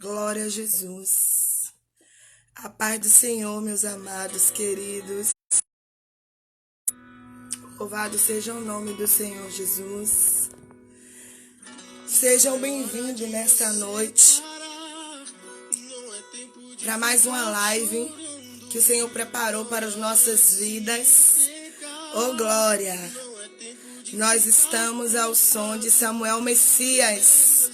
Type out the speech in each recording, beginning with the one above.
Glória a Jesus. A paz do Senhor, meus amados, queridos. Louvado seja o nome do Senhor Jesus. Sejam bem-vindos nesta noite para mais uma live que o Senhor preparou para as nossas vidas. Oh, glória! Nós estamos ao som de Samuel Messias,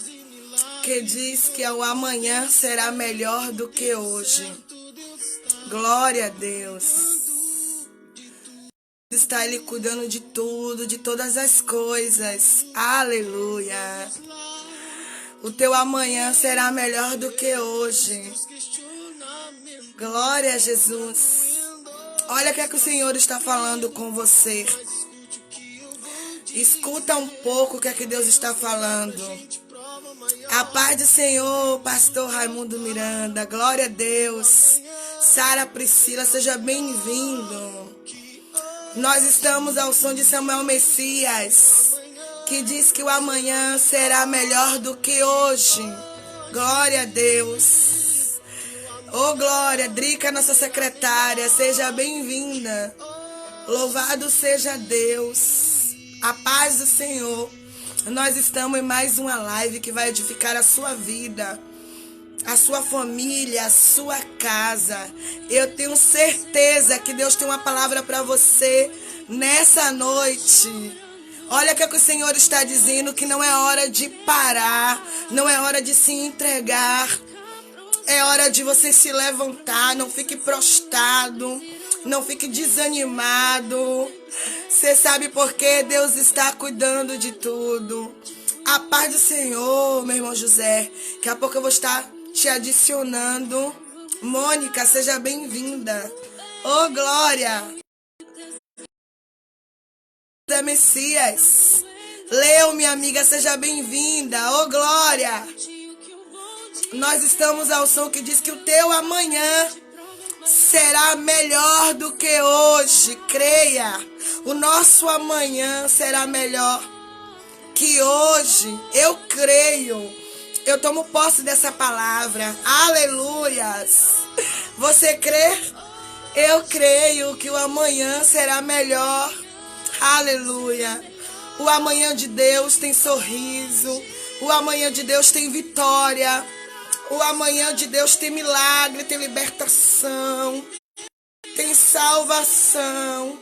que diz que o amanhã será melhor do que hoje. Glória a Deus. Está Ele cuidando de tudo, de todas as coisas. Aleluia. O teu amanhã será melhor do que hoje. Glória a Jesus. Olha o que é que o Senhor está falando com você. Escuta um pouco o que é que Deus está falando. A paz do Senhor, pastor Raimundo Miranda. Glória a Deus. Sara Priscila, seja bem-vindo. Nós estamos ao som de Samuel Messias, que diz que o amanhã será melhor do que hoje. Glória a Deus. Oh, glória. Drica, nossa secretária, seja bem-vinda. Louvado seja Deus. A paz do Senhor. Nós estamos em mais uma live que vai edificar a sua vida, a sua família, a sua casa. Eu tenho certeza que Deus tem uma palavra para você nessa noite. Olha o que o Senhor está dizendo, que não é hora de parar, não é hora de se entregar. É hora de você se levantar, não fique prostrado, não fique desanimado. Você sabe por quê? Deus está cuidando de tudo. A paz do Senhor, meu irmão José. Daqui a pouco eu vou estar te adicionando. Mônica, seja bem-vinda. Oh, glória. Da Messias. Leo, minha amiga, seja bem-vinda. Oh, glória. Nós estamos ao som que diz que o teu amanhã será melhor do que hoje. Creia. O nosso amanhã será melhor que hoje. Eu creio. Eu tomo posse dessa palavra. Aleluias. Você crê? Eu creio que o amanhã será melhor. Aleluia. O amanhã de Deus tem sorriso. O amanhã de Deus tem vitória. O amanhã de Deus tem milagre, tem libertação, tem salvação.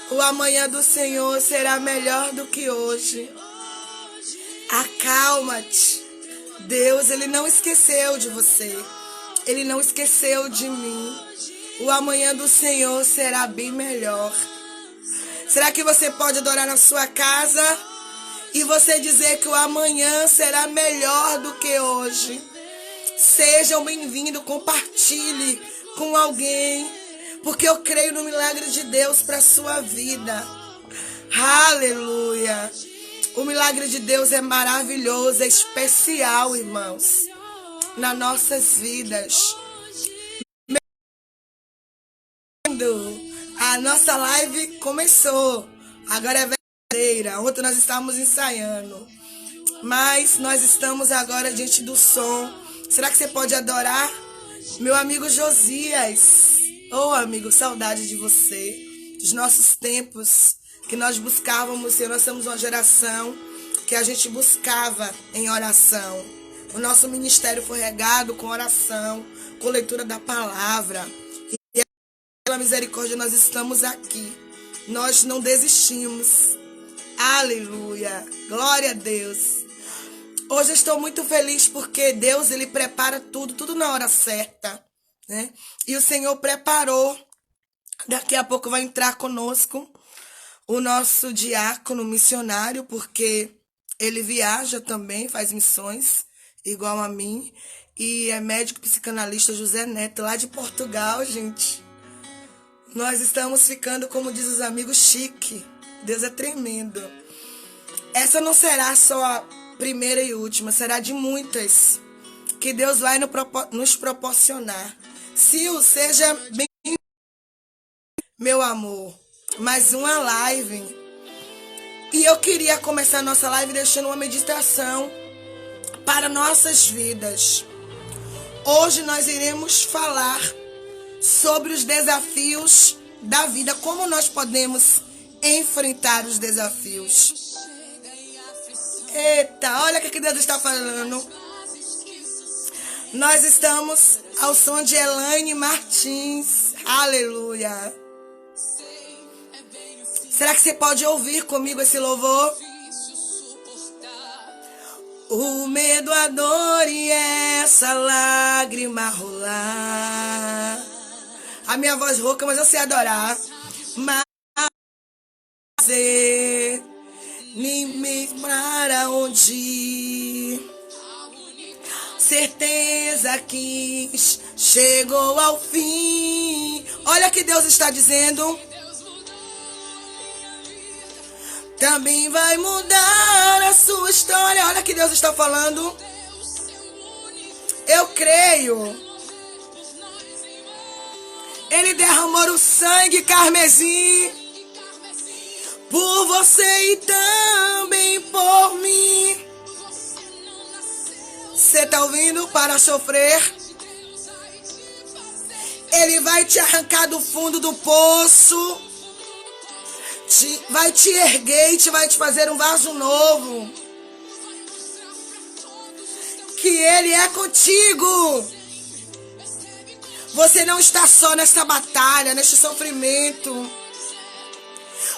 O amanhã do Senhor será melhor do que hoje. Acalma-te. Deus, Ele não esqueceu de você. Ele não esqueceu de mim. O amanhã do Senhor será bem melhor. Será que você pode adorar na sua casa e você dizer que o amanhã será melhor do que hoje? Sejam bem-vindos, compartilhe com alguém, porque eu creio no milagre de Deus para a sua vida. Aleluia! O milagre de Deus é maravilhoso, é especial, irmãos, nas nossas vidas. A nossa live começou, agora é verdadeira. Ontem nós estávamos ensaiando, mas nós estamos agora diante do som. Será que você pode adorar? Meu amigo Josias. Oh, amigo, saudade de você. Dos nossos tempos que nós buscávamos, Senhor. Nós somos uma geração que a gente buscava em oração. O nosso ministério foi regado com oração, com leitura da palavra. E pela misericórdia nós estamos aqui. Nós não desistimos. Aleluia. Glória a Deus. Hoje eu estou muito feliz porque Deus, Ele prepara tudo na hora certa, né? E o Senhor preparou. Daqui a pouco vai entrar conosco o nosso diácono missionário, porque ele viaja também, faz missões, igual a mim. E é médico psicanalista José Neto, lá de Portugal, gente. Nós estamos ficando, como diz os amigos, chique. Deus é tremendo. Essa não será só a primeira e última, será de muitas que Deus vai nos proporcionar. Sil, seja bem, meu amor, mais uma live. E eu queria começar a nossa live deixando uma meditação para nossas vidas. Hoje nós iremos falar sobre os desafios da vida, como nós podemos enfrentar os desafios. Eita, olha o que Deus está falando. Nós estamos ao som de Elaine Martins. Aleluia. Será que você pode ouvir comigo esse louvor? O medo, a dor e essa lágrima rolar. A minha voz rouca, mas eu sei adorar. Mas nem mesmo para onde ir. Certeza que chegou ao fim. Olha o que Deus está dizendo. Também vai mudar a sua história. Olha o que Deus está falando. Eu creio. Ele derramou o sangue carmesim por você e também por mim. Você está ouvindo? Para sofrer. Ele vai te arrancar do fundo do poço. Vai te erguer e vai te fazer um vaso novo. Que Ele é contigo. Você não está só nessa batalha, neste sofrimento.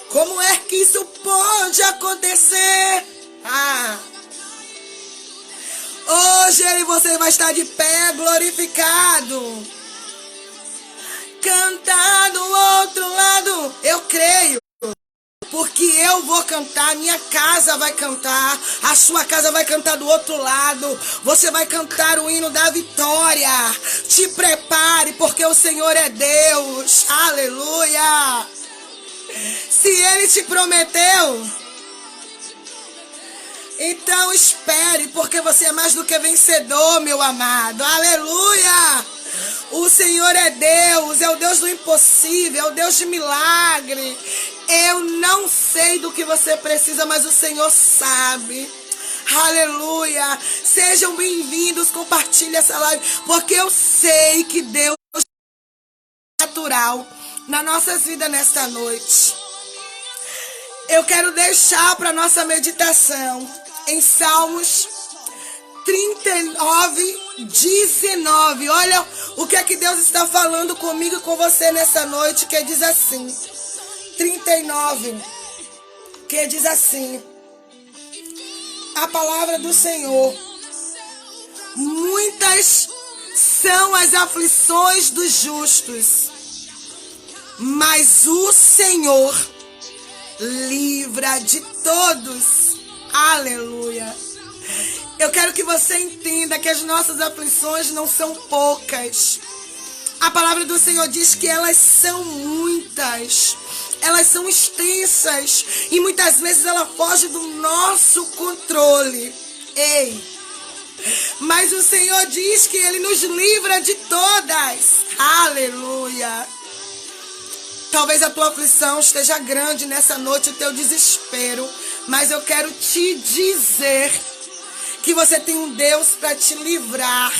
Como é que isso pode acontecer? Hoje você vai estar de pé, glorificado. Cantar do outro lado. Eu creio. Porque eu vou cantar, minha casa vai cantar, a sua casa vai cantar do outro lado. Você vai cantar o hino da vitória. Te prepare, porque o Senhor é Deus. Aleluia. Se Ele te prometeu, então espere, porque você é mais do que vencedor, meu amado. Aleluia. O Senhor é Deus, é o Deus do impossível, é o Deus de milagre. Eu não sei do que você precisa, mas o Senhor sabe. Aleluia. Sejam bem-vindos, compartilhe essa live, porque eu sei que Deus é natural na nossas vidas nesta noite. Eu quero deixar para nossa meditação em Salmos 39, 19. Olha o que é que Deus está falando comigo e com você nessa noite, que diz assim. 39, que diz assim. A palavra do Senhor. Muitas são as aflições dos justos, mas o Senhor livra de todos. Aleluia. Eu quero que você entenda que as nossas aflições não são poucas. A palavra do Senhor diz que elas são muitas. Elas são extensas. E muitas vezes ela foge do nosso controle. Ei! Mas o Senhor diz que Ele nos livra de todas. Aleluia! Talvez a tua aflição esteja grande nessa noite, o teu desespero. Mas eu quero te dizer que você tem um Deus para te livrar,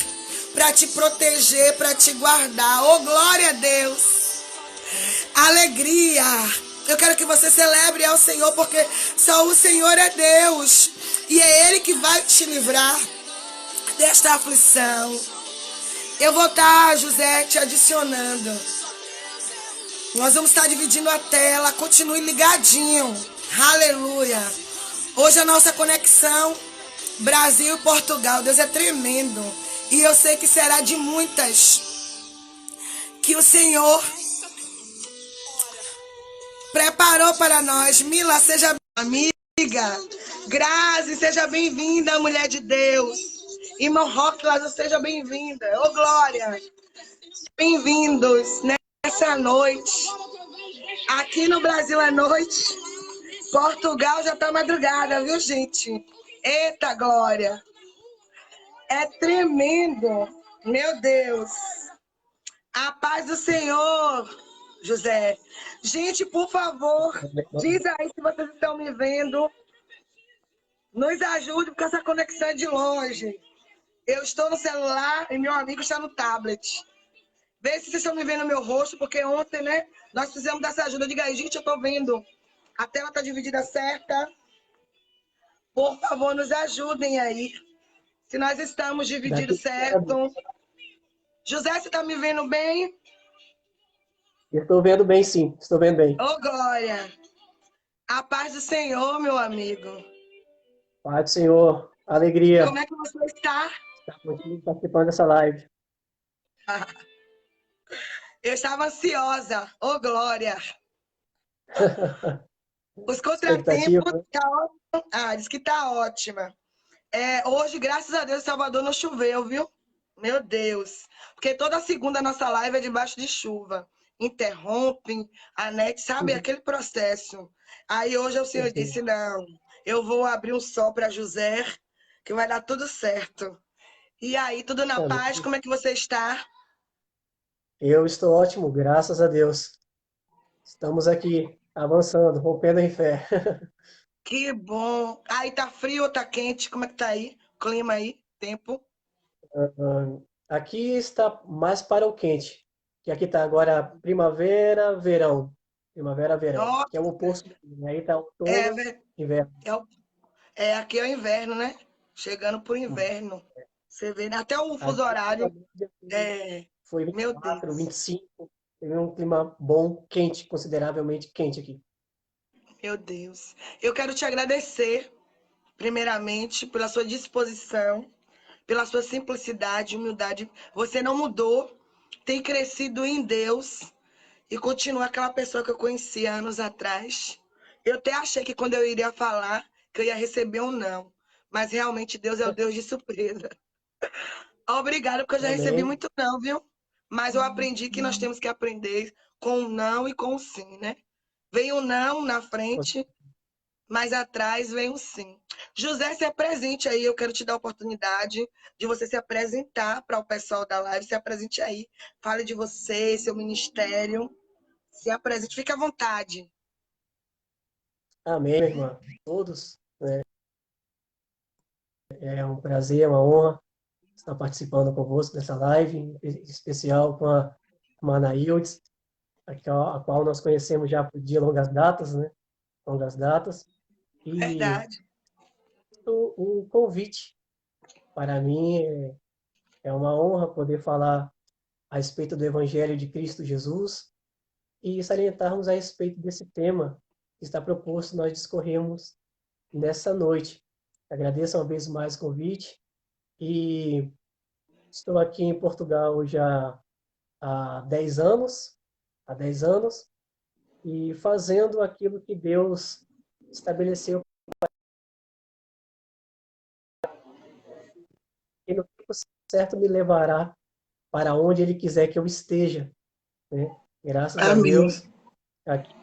para te proteger, para te guardar. Oh, glória a Deus! Alegria! Eu quero que você celebre ao Senhor, porque só o Senhor é Deus. E é Ele que vai te livrar desta aflição. Eu vou estar, José, te adicionando. Nós vamos estar dividindo a tela. Continue ligadinho. Aleluia. Hoje a nossa conexão Brasil e Portugal. Deus é tremendo. E eu sei que será de muitas. Que o Senhor preparou para nós. Mila, seja amiga. Grazi, seja bem-vinda, mulher de Deus. Irmão Rocklas, seja bem-vinda. Ô, glória. Bem-vindos nessa noite. Aqui no Brasil é noite. Portugal já tá madrugada, viu, gente? Eita, glória. É tremendo. Meu Deus. A paz do Senhor, José. Gente, por favor, diz aí se vocês estão me vendo. Nos ajude, porque essa conexão é de longe. Eu estou no celular e meu amigo está no tablet. Vê se vocês estão me vendo no meu rosto, porque ontem, né, nós fizemos dessa ajuda. Diga aí, gente, eu estou vendo. A tela está dividida certa. Por favor, nos ajudem aí. Se nós estamos divididos Daqui, certo. José, você está me vendo bem? estou vendo bem, sim. Estou vendo bem. Ô, Glória! A paz do Senhor, meu amigo. Pai do Senhor, Como alegria é que você está? estar contigo participando dessa live. Eu estava ansiosa. Ô, Glória! Os Expectativa, contratempos né? tá ótimo. Ah, diz que tá ótima. Hoje, graças a Deus, Salvador não choveu, viu? Meu Deus. Porque toda segunda a nossa live é debaixo de chuva. Interrompem a net, sabe? Aquele processo. Aí hoje o Senhor disse: não, eu vou abrir um sol para José, que vai dar tudo certo. E aí, tudo na paz? Amém. Como é que você está? Eu estou ótimo, graças a Deus. Estamos aqui, avançando, rompendo em fé. Que bom. Aí tá frio ou tá quente? Como é que tá aí? Clima aí? Tempo? Aqui está mais para o quente, que aqui está agora primavera, verão. Primavera, verão, Ó, que é o oposto. Aí está é, outono, inverno. aqui é o inverno, né? Chegando pro inverno. Você vê, né? Até o fuso Aqui a horário. média É, foi meu 24, Deus, 25. Teve um clima bom, quente, consideravelmente quente aqui. meu Deus. Eu quero te agradecer, primeiramente, pela sua disposição, pela sua simplicidade, humildade. Você não mudou, tem crescido em Deus e continua aquela pessoa que eu conheci anos atrás. Eu até achei que quando eu iria falar, que eu ia receber um não. Mas realmente Deus é o Deus de surpresa. Obrigada, porque eu já recebi Amém. muito não, viu? Mas eu aprendi que nós temos que aprender com o não e com o sim, né? Vem o não na frente, mas atrás vem o sim. José, se apresente aí. Eu quero te dar a oportunidade de você se apresentar para o pessoal da live. Se apresente aí. Fale de você, seu ministério. Se apresente. Fique à vontade. Amém, minha irmã. Todos. É um prazer, é uma honra estar participando convosco dessa live, em especial com a Anaíldes, a qual nós conhecemos já por dia longas datas, né? Longas datas. E Verdade. o convite, para mim, é uma honra poder falar a respeito do Evangelho de Cristo Jesus e salientarmos a respeito desse tema que está proposto nós discorrermos nessa noite. Agradeço uma vez mais o convite e estou aqui em Portugal já há 10 anos, e fazendo aquilo que Deus estabeleceu e no tempo certo me levará para onde Ele quiser que eu esteja, né? Graças a Amém. Deus, aqui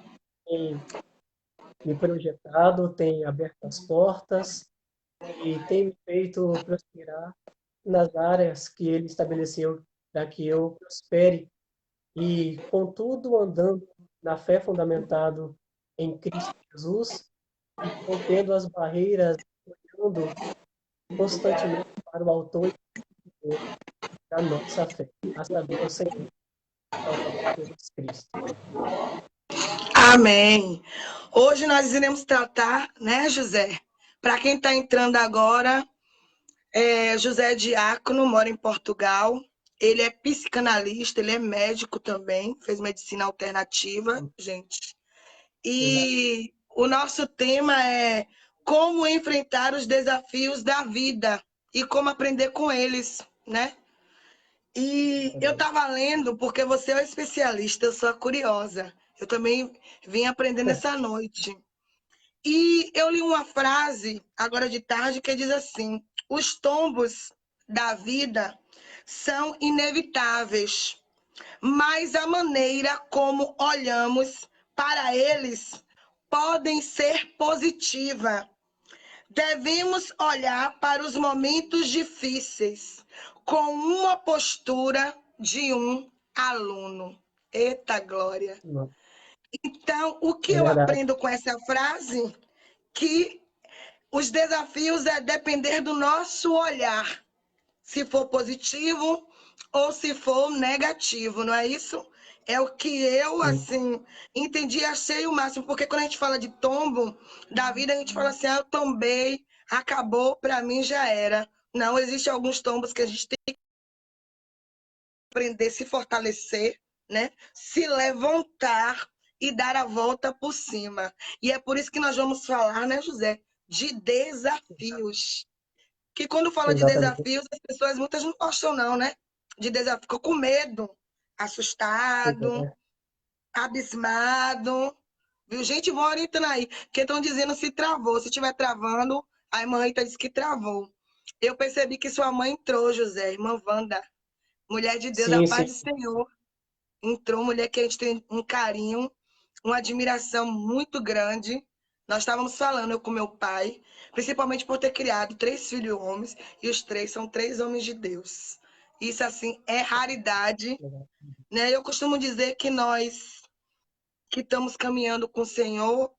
tem me projetado, tem aberto as portas e tem me feito prosperar nas áreas que Ele estabeleceu para que eu prospere e, contudo, andando na fé fundamentado em Cristo Jesus e rompendo as barreiras, olhando constantemente para o autor e Criador da nossa fé, a saber, o Senhor Salvador Jesus Cristo. Amém. Hoje nós iremos tratar, né, José? Para quem está entrando agora, José é diácono, mora em Portugal. Ele é psicanalista, ele é médico também, fez medicina alternativa, gente. Exato. E o nosso tema é como enfrentar os desafios da vida e como aprender com eles, né? E eu Exatamente. estava lendo, porque você é um especialista, eu sou curiosa. Eu também vim aprendendo essa noite. E eu li uma frase, agora de tarde, que diz assim: os tombos da vida são inevitáveis, mas a maneira como olhamos para eles podem ser positiva. Devemos olhar para os momentos difíceis com uma postura de um aluno. Eita glória! Então, o que É eu verdade. aprendo com essa frase? Que os desafios é depender do nosso olhar. se for positivo ou se for negativo, não é isso? É o que eu, Sim, assim, entendi e achei o máximo, porque quando a gente fala de tombo da vida, a gente fala assim, ah, eu tombei, acabou, para mim já era. Não, existem alguns tombos que a gente tem que aprender a se fortalecer, né? Se levantar e dar a volta por cima. E é por isso que nós vamos falar, né, José, de desafios. Que quando fala de exatamente. desafios, as pessoas muitas não gostam não, né? De desafio, ficam com medo, Pois assustado, é. abismado. Viu? Gente, vão orientando aí, que estão dizendo se travou. Se estiver travando, a irmã Rita disse que travou. Eu percebi que sua mãe entrou, José, irmã Wanda, mulher de Deus, da Sim, paz sim. do Senhor. Entrou, mulher que a gente tem um carinho, uma admiração muito grande. Nós estávamos falando, eu com meu pai, principalmente por ter criado 3 filhos homens, e os 3 são 3 homens de Deus. Isso, assim, é raridade, Legal. né? Eu costumo dizer que nós que estamos caminhando com o Senhor,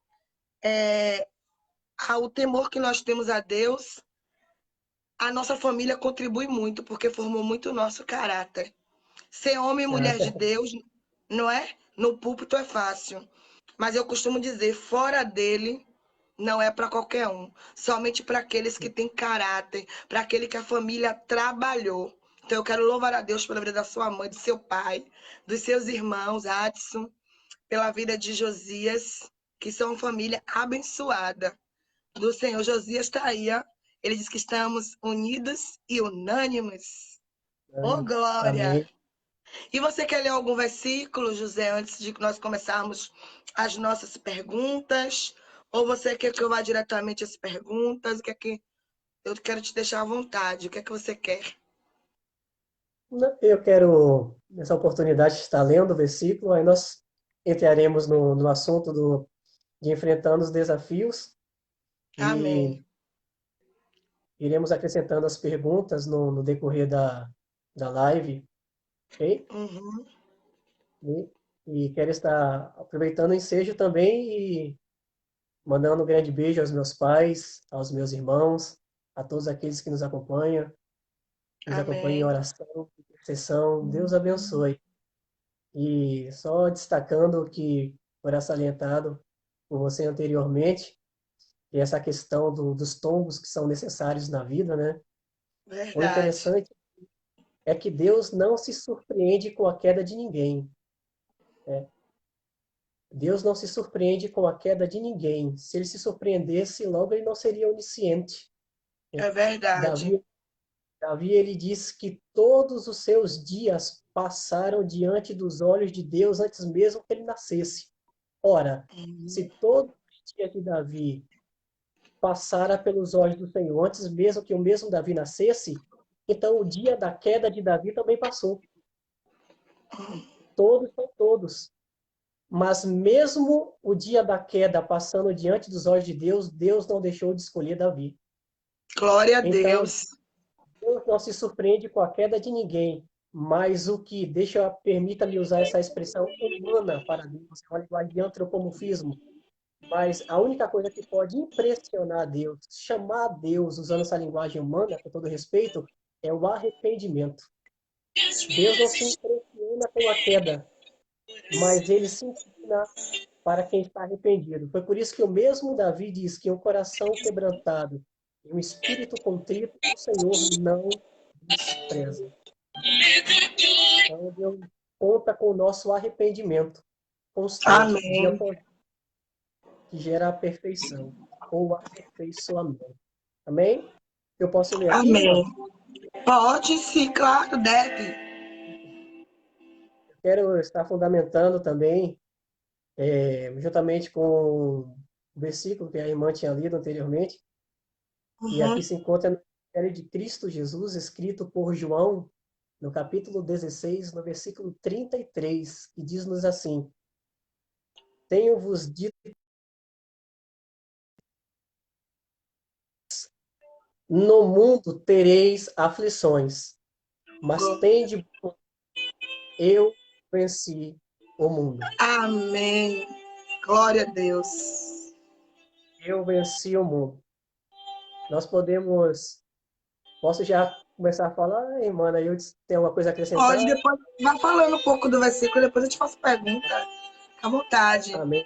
o temor que nós temos a Deus, a nossa família contribui muito, porque formou muito o nosso caráter. Ser homem e mulher de Ah, Deus, não é? No púlpito é fácil. Mas eu costumo dizer, fora dele, não é para qualquer um. Somente para aqueles que têm caráter, para aquele que a família trabalhou. Então eu quero louvar a Deus pela vida da sua mãe, do seu pai, dos seus irmãos, Adson, pela vida de Josias, que são uma família abençoada do Senhor. Josias está aí, ó. Ele diz que estamos unidos e unânimes. Ô, glória! amém. E você quer ler algum versículo, José, antes de nós começarmos as nossas perguntas? Ou você quer que eu vá diretamente às perguntas? O que é que eu quero te deixar à vontade? O que é que você quer? Eu quero, nessa oportunidade, estar lendo o versículo, aí nós entraremos no assunto de enfrentando os desafios e Amém. iremos acrescentando as perguntas no decorrer da live, ok? Uhum. E quero estar aproveitando o ensejo também e mandando um grande beijo aos meus pais, aos meus irmãos, a todos aqueles que nos acompanham em Amém. oração, intercessão. Deus abençoe. E só destacando o que foi salientado por você anteriormente, e essa questão dos tombos que são necessários na vida, né? O Verdade. interessante é que Deus não se surpreende com a queda de ninguém. Né? Deus não se surpreende com a queda de ninguém. Se ele se surpreendesse, logo ele não seria onisciente. Né? É verdade. Davi, Davi ele diz que todos os seus dias passaram diante dos olhos de Deus antes mesmo que ele nascesse. Ora, se todos os dias de Davi passara pelos olhos do Senhor antes mesmo que o mesmo Davi nascesse, então o dia da queda de Davi também passou. Todos são todos. Mas mesmo o dia da queda passando diante dos olhos de Deus, Deus não deixou de escolher Davi. Glória a Então, Deus. Deus não se surpreende com a queda de ninguém, mas o que, permita-me usar essa expressão humana para Deus, é uma linguagem de antropomorfismo, mas a única coisa que pode impressionar Deus, chamar Deus, usando essa linguagem humana, com todo respeito, é o arrependimento. Deus não se impressiona com a queda, mas ele se inclina para quem está arrependido. Foi por isso que o mesmo Davi diz que um coração quebrantado e um espírito contrito, o Senhor não despreza. Então, Deus conta com o nosso arrependimento constante, dia Amém. após dia, que gera a perfeição ou aperfeiçoamento. Amém? Eu posso ler aqui, Amém. irmã? Pode sim, claro, deve. Eu quero estar fundamentando também, juntamente com o versículo que a irmã tinha lido anteriormente, e aqui Uhum. se encontra no Evangelho de Cristo Jesus, escrito por João, no capítulo 16, no versículo 33, que diz-nos assim: Tenho-vos dito, no mundo tereis aflições, mas tende, eu venci o mundo. Amém. Glória a Deus. Eu venci o mundo. Nós podemos, posso já começar a falar, hein, mano, aí eu tenho alguma coisa a Pode, acrescentar? depois vai falando um pouco do versículo, depois eu te faço pergunta. Fica à vontade. Amém.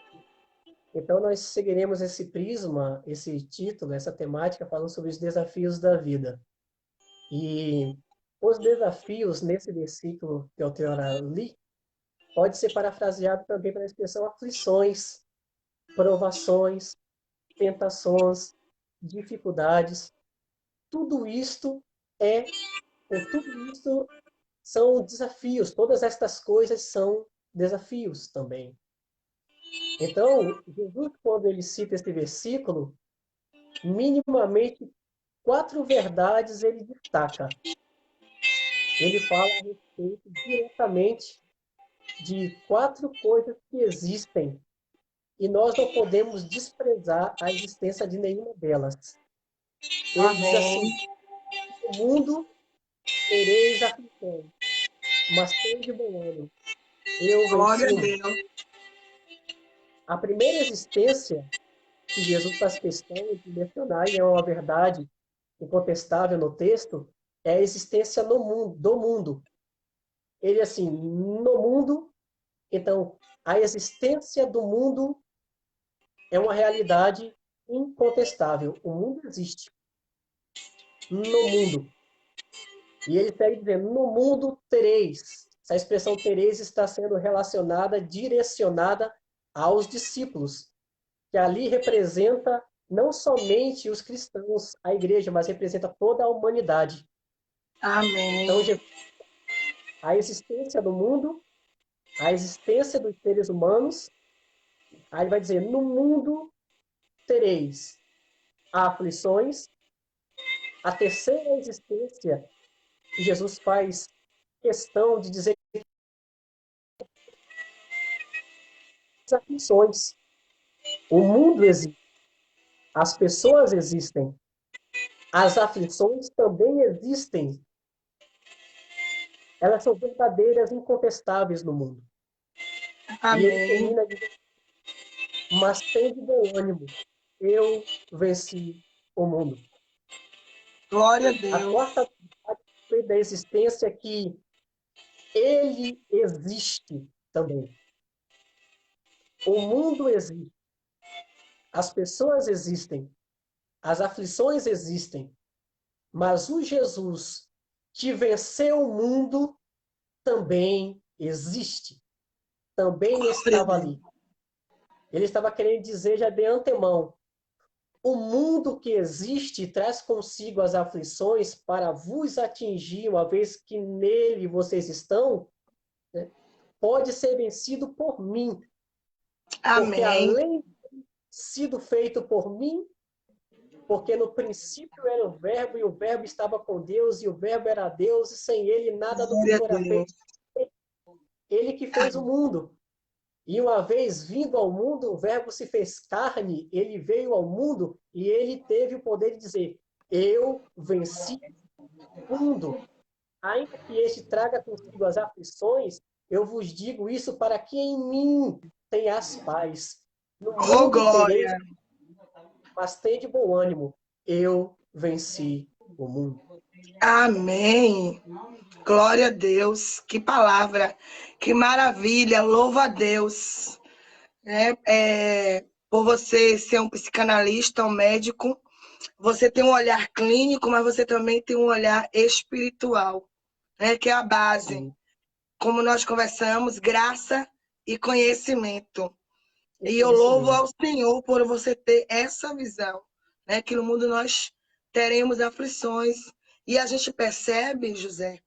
Então, nós seguiremos esse prisma, esse título, essa temática, falando sobre os desafios da vida. E os desafios nesse versículo que eu tenho ali, pode ser parafraseado também pela expressão aflições, provações, tentações, dificuldades. Tudo isto é, ou tudo isso são desafios. Todas estas coisas são desafios também. Então, Jesus, quando ele cita esse versículo, minimamente 4 verdades ele destaca. Ele fala a respeito diretamente de 4 coisas que existem e nós não podemos desprezar a existência de nenhuma delas. Ele diz Amém. assim: no mundo tereis aflição, mas tende bom ânimo. Eu Glória venci a o mundo. Deus. A primeira existência que Jesus faz questão de mencionar, e é uma verdade incontestável no texto, é a existência no mundo, do mundo. Ele assim, no mundo, então a existência do mundo é uma realidade incontestável. O mundo existe no mundo. E ele segue dizendo, no mundo tereis. Essa expressão tereis está sendo relacionada, direcionada aos discípulos, que ali representa não somente os cristãos, a igreja, mas representa toda a humanidade. Amém. Então, a existência do mundo, a existência dos seres humanos, aí vai dizer, no mundo tereis aflições. A terceira existência que Jesus faz questão de dizer as aflições. O mundo existe, as pessoas existem, as aflições também existem. Elas são verdadeiras, incontestáveis no mundo. E ele Amém. termina dizendo, mas tem de bom ânimo, eu venci o mundo. Glória a A Deus. quarta verdade da existência é que ele existe também. O mundo existe, as pessoas existem, as aflições existem, mas o Jesus que venceu o mundo também existe, também Glória a estava Deus. ali. Ele estava querendo dizer já de antemão, o mundo que existe traz consigo as aflições para vos atingir, uma vez que nele vocês estão, né, pode ser vencido por mim, porque Amém. além de ter sido feito por mim, porque no princípio era o verbo, e o verbo estava com Deus, e o verbo era Deus, e sem ele nada do que Glória a fora feito. Deus. Ele que fez o mundo. E uma vez vindo ao mundo, o verbo se fez carne, ele veio ao mundo e ele teve o poder de dizer, eu venci o mundo. Ainda que este traga consigo as aflições, eu vos digo isso para que em mim tenhas paz. No Oh, mundo tereis, glória. mas tende bom ânimo. Eu venci o mundo. Amém. Glória a Deus. Que palavra. Que maravilha. Louva a Deus. Por você ser um psicanalista, um médico, você tem um olhar clínico, mas você também tem um olhar espiritual, né? Que é a base. Sim, Como nós conversamos, graça e conhecimento. e E eu louvo conhecimento. ao Senhor por você ter essa visão, né? Que no mundo nós teremos aflições. E a gente percebe, José,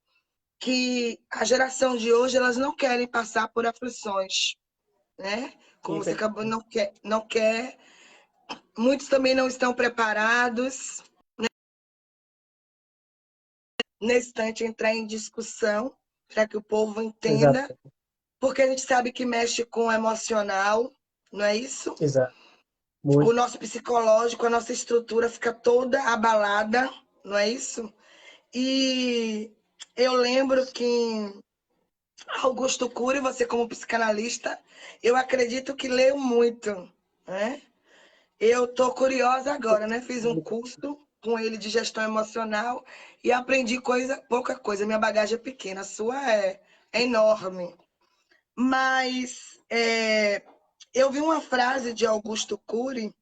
que a geração de hoje elas não querem passar por aflições, né? Como você acabou, não quer. Muitos também não estão preparados nesse instante entrar em discussão para que o povo entenda, Exato, porque a gente sabe que mexe com o emocional, não é isso? exato. O Muito. nosso psicológico, a nossa estrutura fica toda abalada, não é isso? E eu lembro que Augusto Cury, você como psicanalista, eu acredito que leu muito, né? Eu tô curiosa agora, né? Fiz um curso, com ele de gestão emocional e aprendi pouca coisa. Minha bagagem é pequena, a sua é enorme. Mas eu vi uma frase de Augusto Cury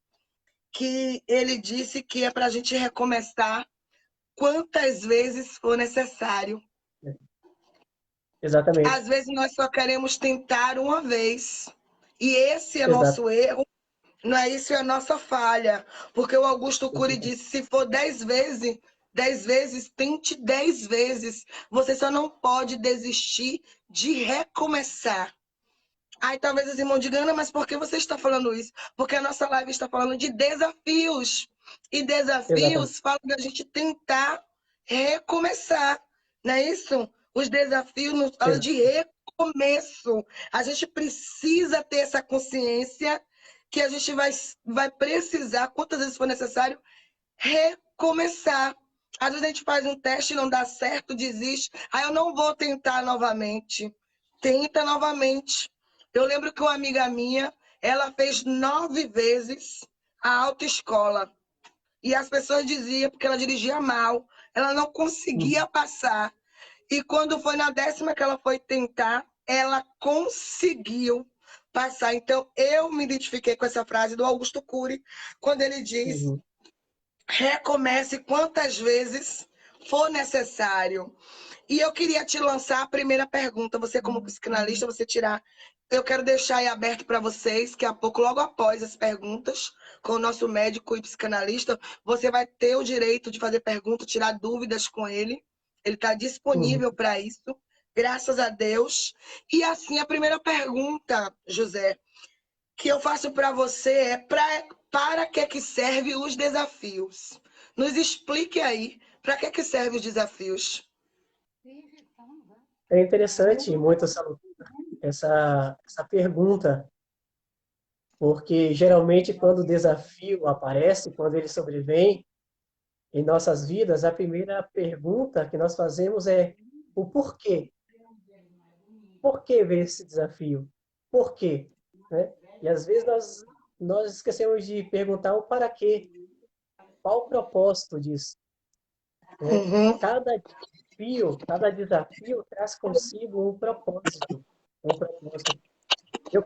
que ele disse que é para a gente recomeçar quantas vezes for necessário. Exatamente. Às vezes nós só queremos tentar uma vez. E esse é Exato. nosso erro, não é isso, é a nossa falha. Porque o Augusto Cury disse, se for 10 vezes, tente 10 vezes. Você só não pode desistir de recomeçar. Aí talvez os irmãos digam, Ana, mas por que você está falando isso? Porque a nossa live está falando de desafios. E Exatamente. desafios falam da gente tentar recomeçar. Não é isso? Os desafios nos falam de recomeço. A gente precisa ter essa consciência que a gente vai precisar, quantas vezes for necessário, recomeçar. Às vezes a gente faz um teste e não dá certo, desiste. Aí eu não vou tentar novamente. Tenta novamente. Eu lembro que uma amiga minha, ela fez 9 vezes a autoescola. E as pessoas diziam, porque ela dirigia mal, ela não conseguia passar. E quando foi na 10ª que ela foi tentar, ela conseguiu passar. Então, eu me identifiquei com essa frase do Augusto Cury, quando ele diz: Uhum. recomece quantas vezes for necessário. E eu queria te lançar a primeira pergunta. Você, como psicanalista, você tirar. Eu quero deixar aí aberto para vocês, que a pouco, logo após as perguntas, com o nosso médico e psicanalista, você vai ter o direito de fazer perguntas, tirar dúvidas com ele. Ele está Uhum. disponível para isso, graças a Deus. E assim, a primeira pergunta, José, que eu faço para você é para que servem os desafios? Nos explique aí, para que servem os desafios? É interessante muito essa pergunta, porque geralmente quando o desafio aparece, quando ele sobrevém em nossas vidas, a primeira pergunta que nós fazemos é o porquê. Por que ver esse desafio? Por quê? Né? E às vezes nós esquecemos de perguntar o para quê, qual o propósito disso, né? Uhum. Cada desafio traz consigo um propósito, um propósito. Eu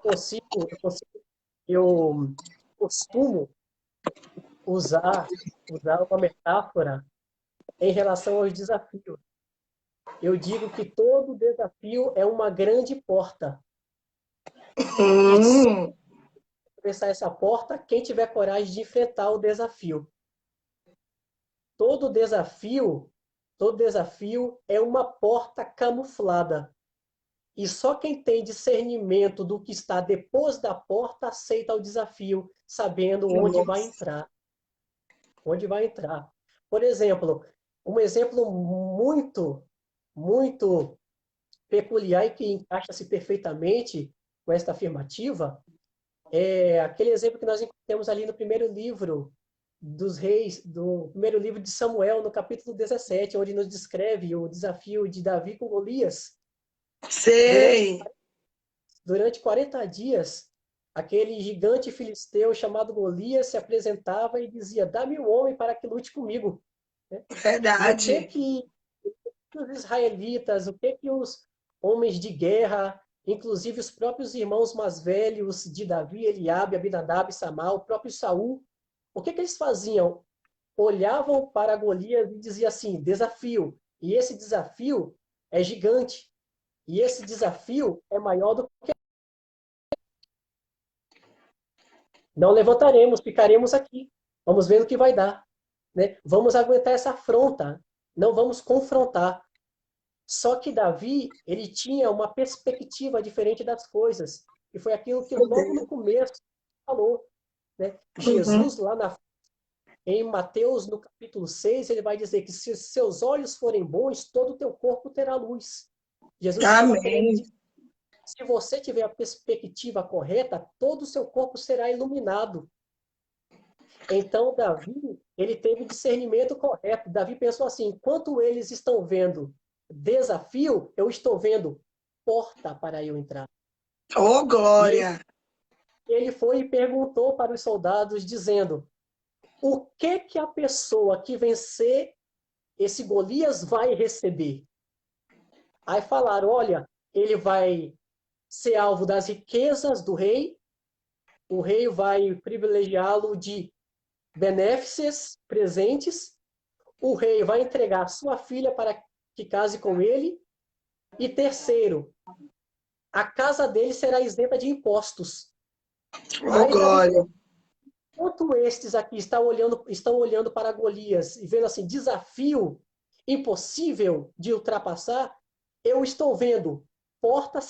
costumo usar uma metáfora em relação aos desafios. Eu digo que todo desafio é uma grande porta. E só Hum. atravessar essa porta quem tiver coragem de enfrentar o desafio. Todo desafio, todo desafio é uma porta camuflada. E só quem tem discernimento do que está depois da porta aceita o desafio, sabendo onde vai Nossa. entrar. Onde vai entrar. Por exemplo, um exemplo muito peculiar e que encaixa-se perfeitamente com esta afirmativa é aquele exemplo que nós temos ali no primeiro livro dos reis, do primeiro livro de Samuel, no capítulo 17, onde nos descreve o desafio de Davi com Golias. Durante, Sei. durante 40 dias, aquele gigante filisteu chamado Golias se apresentava e dizia: dá-me um homem para que lute comigo. E o que Verdade. que os israelitas, o que que os homens de guerra, inclusive os próprios irmãos mais velhos de Davi, Eliabe, Abinadab, Samar, o próprio Saul, o que que eles faziam? Olhavam para Golias e diziam assim: desafio. E esse desafio é gigante. E esse desafio é maior do que. Não levantaremos, ficaremos aqui. Vamos ver o que vai dar. Né? Vamos aguentar essa afronta. Não vamos confrontar. Só que Davi, ele tinha uma perspectiva diferente das coisas. E foi aquilo que logo no começo falou. Né? Uhum. Jesus, em Mateus, no capítulo 6, ele vai dizer que se seus olhos forem bons, todo o teu corpo terá luz. Jesus estava querendo Amém. dizer, se você tiver a perspectiva correta, todo o seu corpo será iluminado. Então, Davi, ele teve o discernimento correto. Davi pensou assim, enquanto eles estão vendo desafio, eu estou vendo porta para eu entrar. Oh, E glória. ele foi e perguntou para os soldados, dizendo, o que a pessoa que vencer esse Golias vai receber? Aí falaram, olha, ele vai ser alvo das riquezas do rei, o rei vai privilegiá-lo de benéfices, presentes, o rei vai entregar sua filha para que case com ele, e terceiro, a casa dele será isenta de impostos. Ô, Aí Davi, glória. enquanto estes aqui estão olhando para Golias e vendo assim, desafio impossível de ultrapassar, eu estou vendo porta,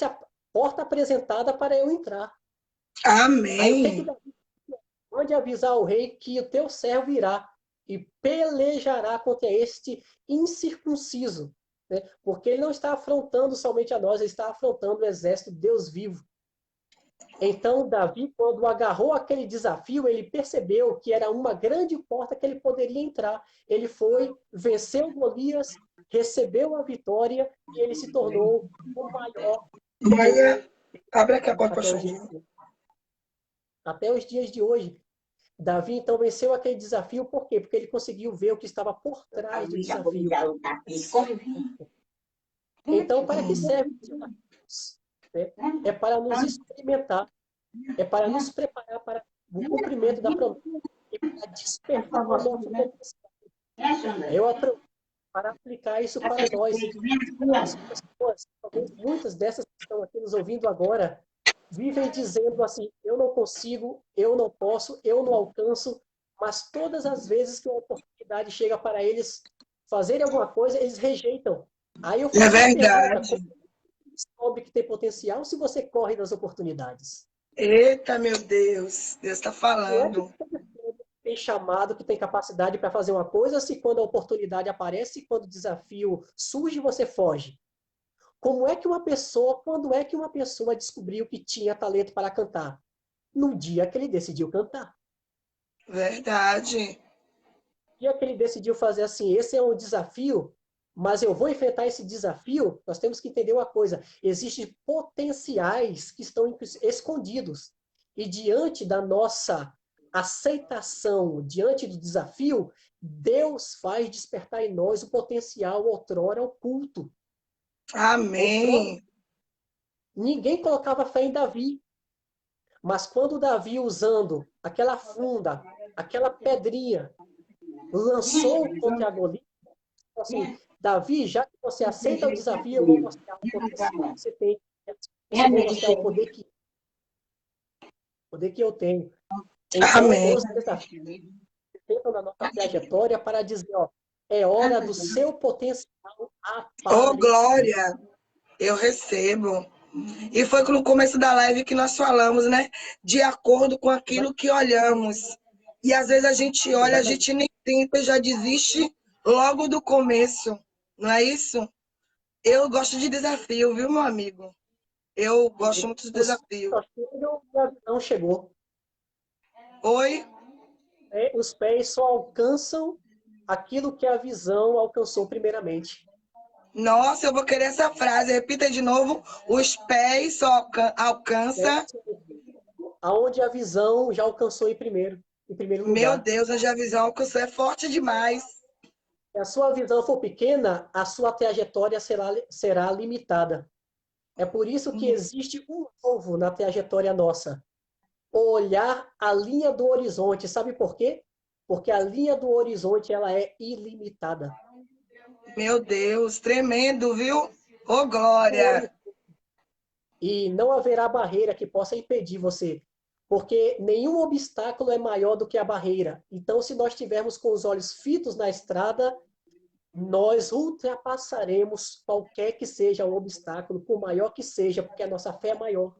porta apresentada para eu entrar. Aí o que Amém. Davi mande avisar o rei que o teu servo irá e pelejará contra este incircunciso, né? Porque ele não está afrontando somente a nós, ele está afrontando o exército de Deus vivo. Então, Davi, quando agarrou aquele desafio, ele percebeu que era uma grande porta que ele poderia entrar. Ele foi, venceu Golias, recebeu a vitória e ele se tornou o maior Maia, guerreiro abre aqui a porta, até os dias, pastor. até os dias de hoje. Davi, então, venceu aquele desafio, por quê? Porque ele conseguiu ver o que estava por trás do desafio. Então, para que serve os desafios? Né? É para nos experimentar, é para nos preparar para o cumprimento da promessa e para despertar o nosso potencial. Eu aproveito para aplicar isso para nós. As pessoas, talvez muitas dessas que estão aqui nos ouvindo agora, vivem dizendo assim, eu não consigo, eu não posso, eu não alcanço, mas todas as vezes que uma oportunidade chega para eles fazerem alguma coisa, eles rejeitam. Aí eu É faço uma pergunta, verdade. como você descobre que tem potencial se você corre das oportunidades? Eita, meu Deus. Deus está Como é que falando. você tem chamado, que tem capacidade para fazer uma coisa, se quando a oportunidade aparece, quando o desafio surge, você foge? Quando é que uma pessoa descobriu que tinha talento para cantar? No dia que ele decidiu cantar. Verdade. No dia que ele decidiu fazer assim, esse é um desafio, mas eu vou enfrentar esse desafio, nós temos que entender uma coisa, existem potenciais que estão escondidos. E diante da nossa aceitação, diante do desafio, Deus faz despertar em nós o potencial outrora oculto. Outrora, Amém. ninguém colocava fé em Davi. Mas quando Davi, usando aquela funda, aquela pedrinha, lançou contra a Golias, assim, Davi, já que você aceita o desafio, eu vou mostrar o potencial que você tem, eu vou mostrar o poder que eu tenho. Então, Amém. os desafios entram na nossa trajetória para dizer, ó, é hora do seu potencial Ô, aparecer. glória. Eu recebo. E foi no começo da live que nós falamos, né? De acordo com aquilo que olhamos. E às vezes a gente olha, a Exatamente. gente nem tenta, já desiste logo do começo. Não é isso? Eu gosto de desafio, viu, meu amigo? Eu gosto muito de Os desafio. só chegam e a visão chegou. Oi? Os pés só alcançam aquilo que a visão alcançou primeiramente. Nossa, eu vou querer essa frase. Repita de novo. Os pés só alcança. Aonde a visão já alcançou em primeiro Meu lugar. Deus, a visão alcançou é forte demais. Se a sua visão for pequena, a sua trajetória será limitada. É por isso que existe um alvo na trajetória nossa. Olhar a linha do horizonte. Sabe por quê? Porque a linha do horizonte ela é ilimitada. Meu Deus, tremendo, viu? Ô, O glória. horizonte e não haverá barreira que possa impedir você, porque nenhum obstáculo é maior do que a barreira. Então, se nós estivermos com os olhos fitos na estrada, nós ultrapassaremos qualquer que seja o obstáculo, por maior que seja, porque a nossa fé é maior.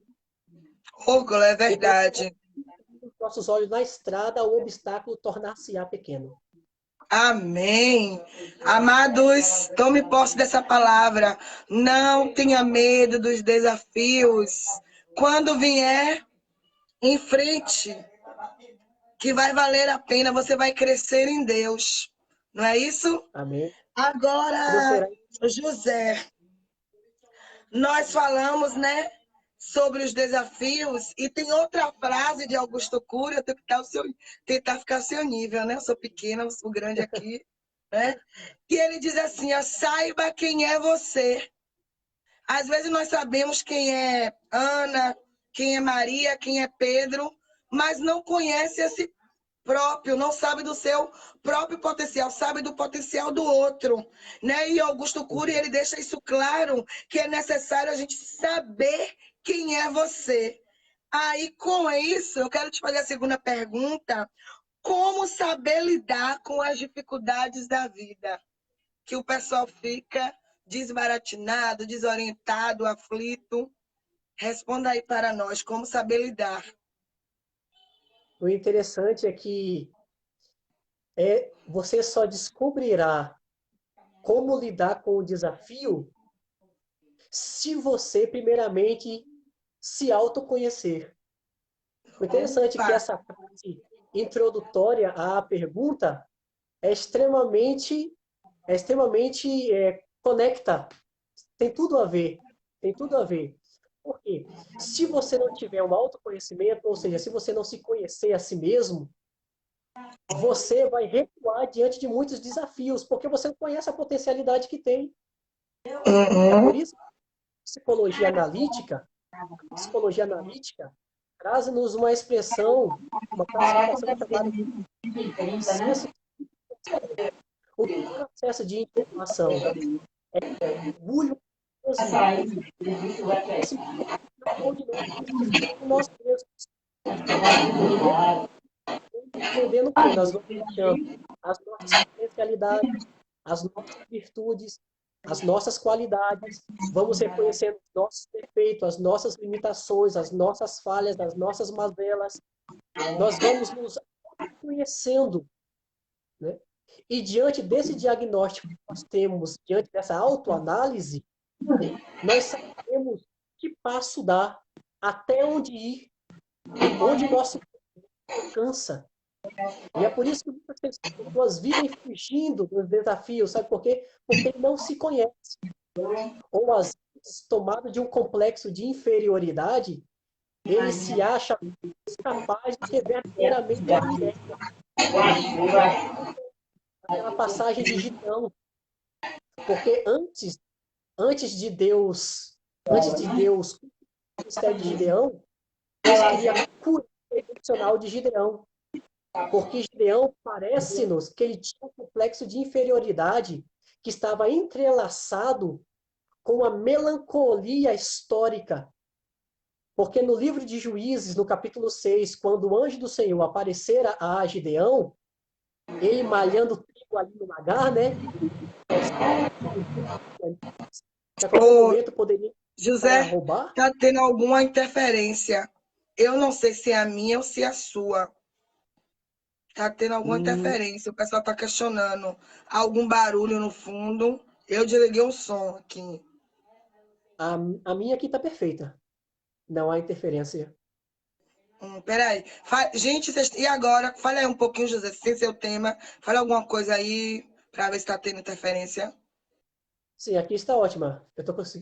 Ô, glória, é Então, se nós verdade. tivermos nossos olhos na estrada, o obstáculo tornar-se-á pequeno. Amém. Amados, tome posse dessa palavra. Não tenha medo dos desafios. Quando vier, em frente, que vai valer a pena, você vai crescer em Deus. Não é isso? Amém? Agora, Crescerá. José, nós falamos, né, sobre os desafios, e tem outra frase de Augusto Cury, eu tenho que tentar ficar ao seu nível, né? Eu sou pequena, eu sou grande aqui, né? Que ele diz assim, ó, saiba quem é você. Às vezes nós sabemos quem é Ana, quem é Maria, quem é Pedro, mas não conhece esse próprio, não sabe do seu próprio potencial, sabe do potencial do outro, né? E Augusto Cury, ele deixa isso claro, que é necessário a gente saber quem é você. Aí, com isso, eu quero te fazer a segunda pergunta: como saber lidar com as dificuldades da vida? Que o pessoal fica desbaratinado, desorientado, aflito. Responda aí para nós, como saber lidar. O interessante é que você só descobrirá como lidar com o desafio se você, primeiramente, se autoconhecer. O interessante é que Opa! essa frase introdutória à pergunta é extremamente conecta. Tem tudo a ver. Tem tudo a ver. Por quê? Se você não tiver um autoconhecimento, ou seja, se você não se conhecer a si mesmo, você vai recuar diante de muitos desafios, porque você não conhece a potencialidade que tem. É por Uhum. isso que psicologia analítica traz-nos uma expressão, uma classificação chamada de processo. O que é o processo de informação? É o orgulho mesmo, esse onde nós conhecemos nós mesmos. E entendendo o quê? Nós vamos achando as nossas potencialidades, as nossas virtudes, as nossas qualidades, vamos reconhecendo os nossos defeitos, as nossas limitações, as nossas falhas, as nossas mazelas. Nós vamos nos conhecendo, né? E diante desse diagnóstico que nós temos, diante dessa autoanálise, nós sabemos que passo dar, até onde ir, onde nosso alcança. E é por isso que muitas pessoas vivem fugindo dos desafios, sabe por quê? Porque não se conhece. Ou às vezes, tomado de um complexo de inferioridade, ele se acha capaz do que verdadeiramente ele é. Aquela passagem de Gideão. Porque antes de Deus o mistério de Gideão, Deus queria curar o emocional de Gideão. Porque Gideão parece-nos que ele tinha um complexo de inferioridade que estava entrelaçado com a melancolia histórica. Porque no livro de Juízes, no capítulo 6, quando o anjo do Senhor aparecera a Gideão, ele malhando trigo ali no lagar, né? Que a qualquer Ô, momento poderia para José, roubar. tá tendo alguma interferência? Eu não sei se é a minha ou se é a sua. Tá tendo alguma Hum, interferência. O pessoal tá questionando algum barulho no fundo. Eu desliguei o som aqui. a, a minha aqui está perfeita. Não há interferência. Peraí. Gente, e agora? Fala aí um pouquinho, José, sem seu tema. Fala alguma coisa aí para ver se tá tendo interferência. Sim, aqui está ótima.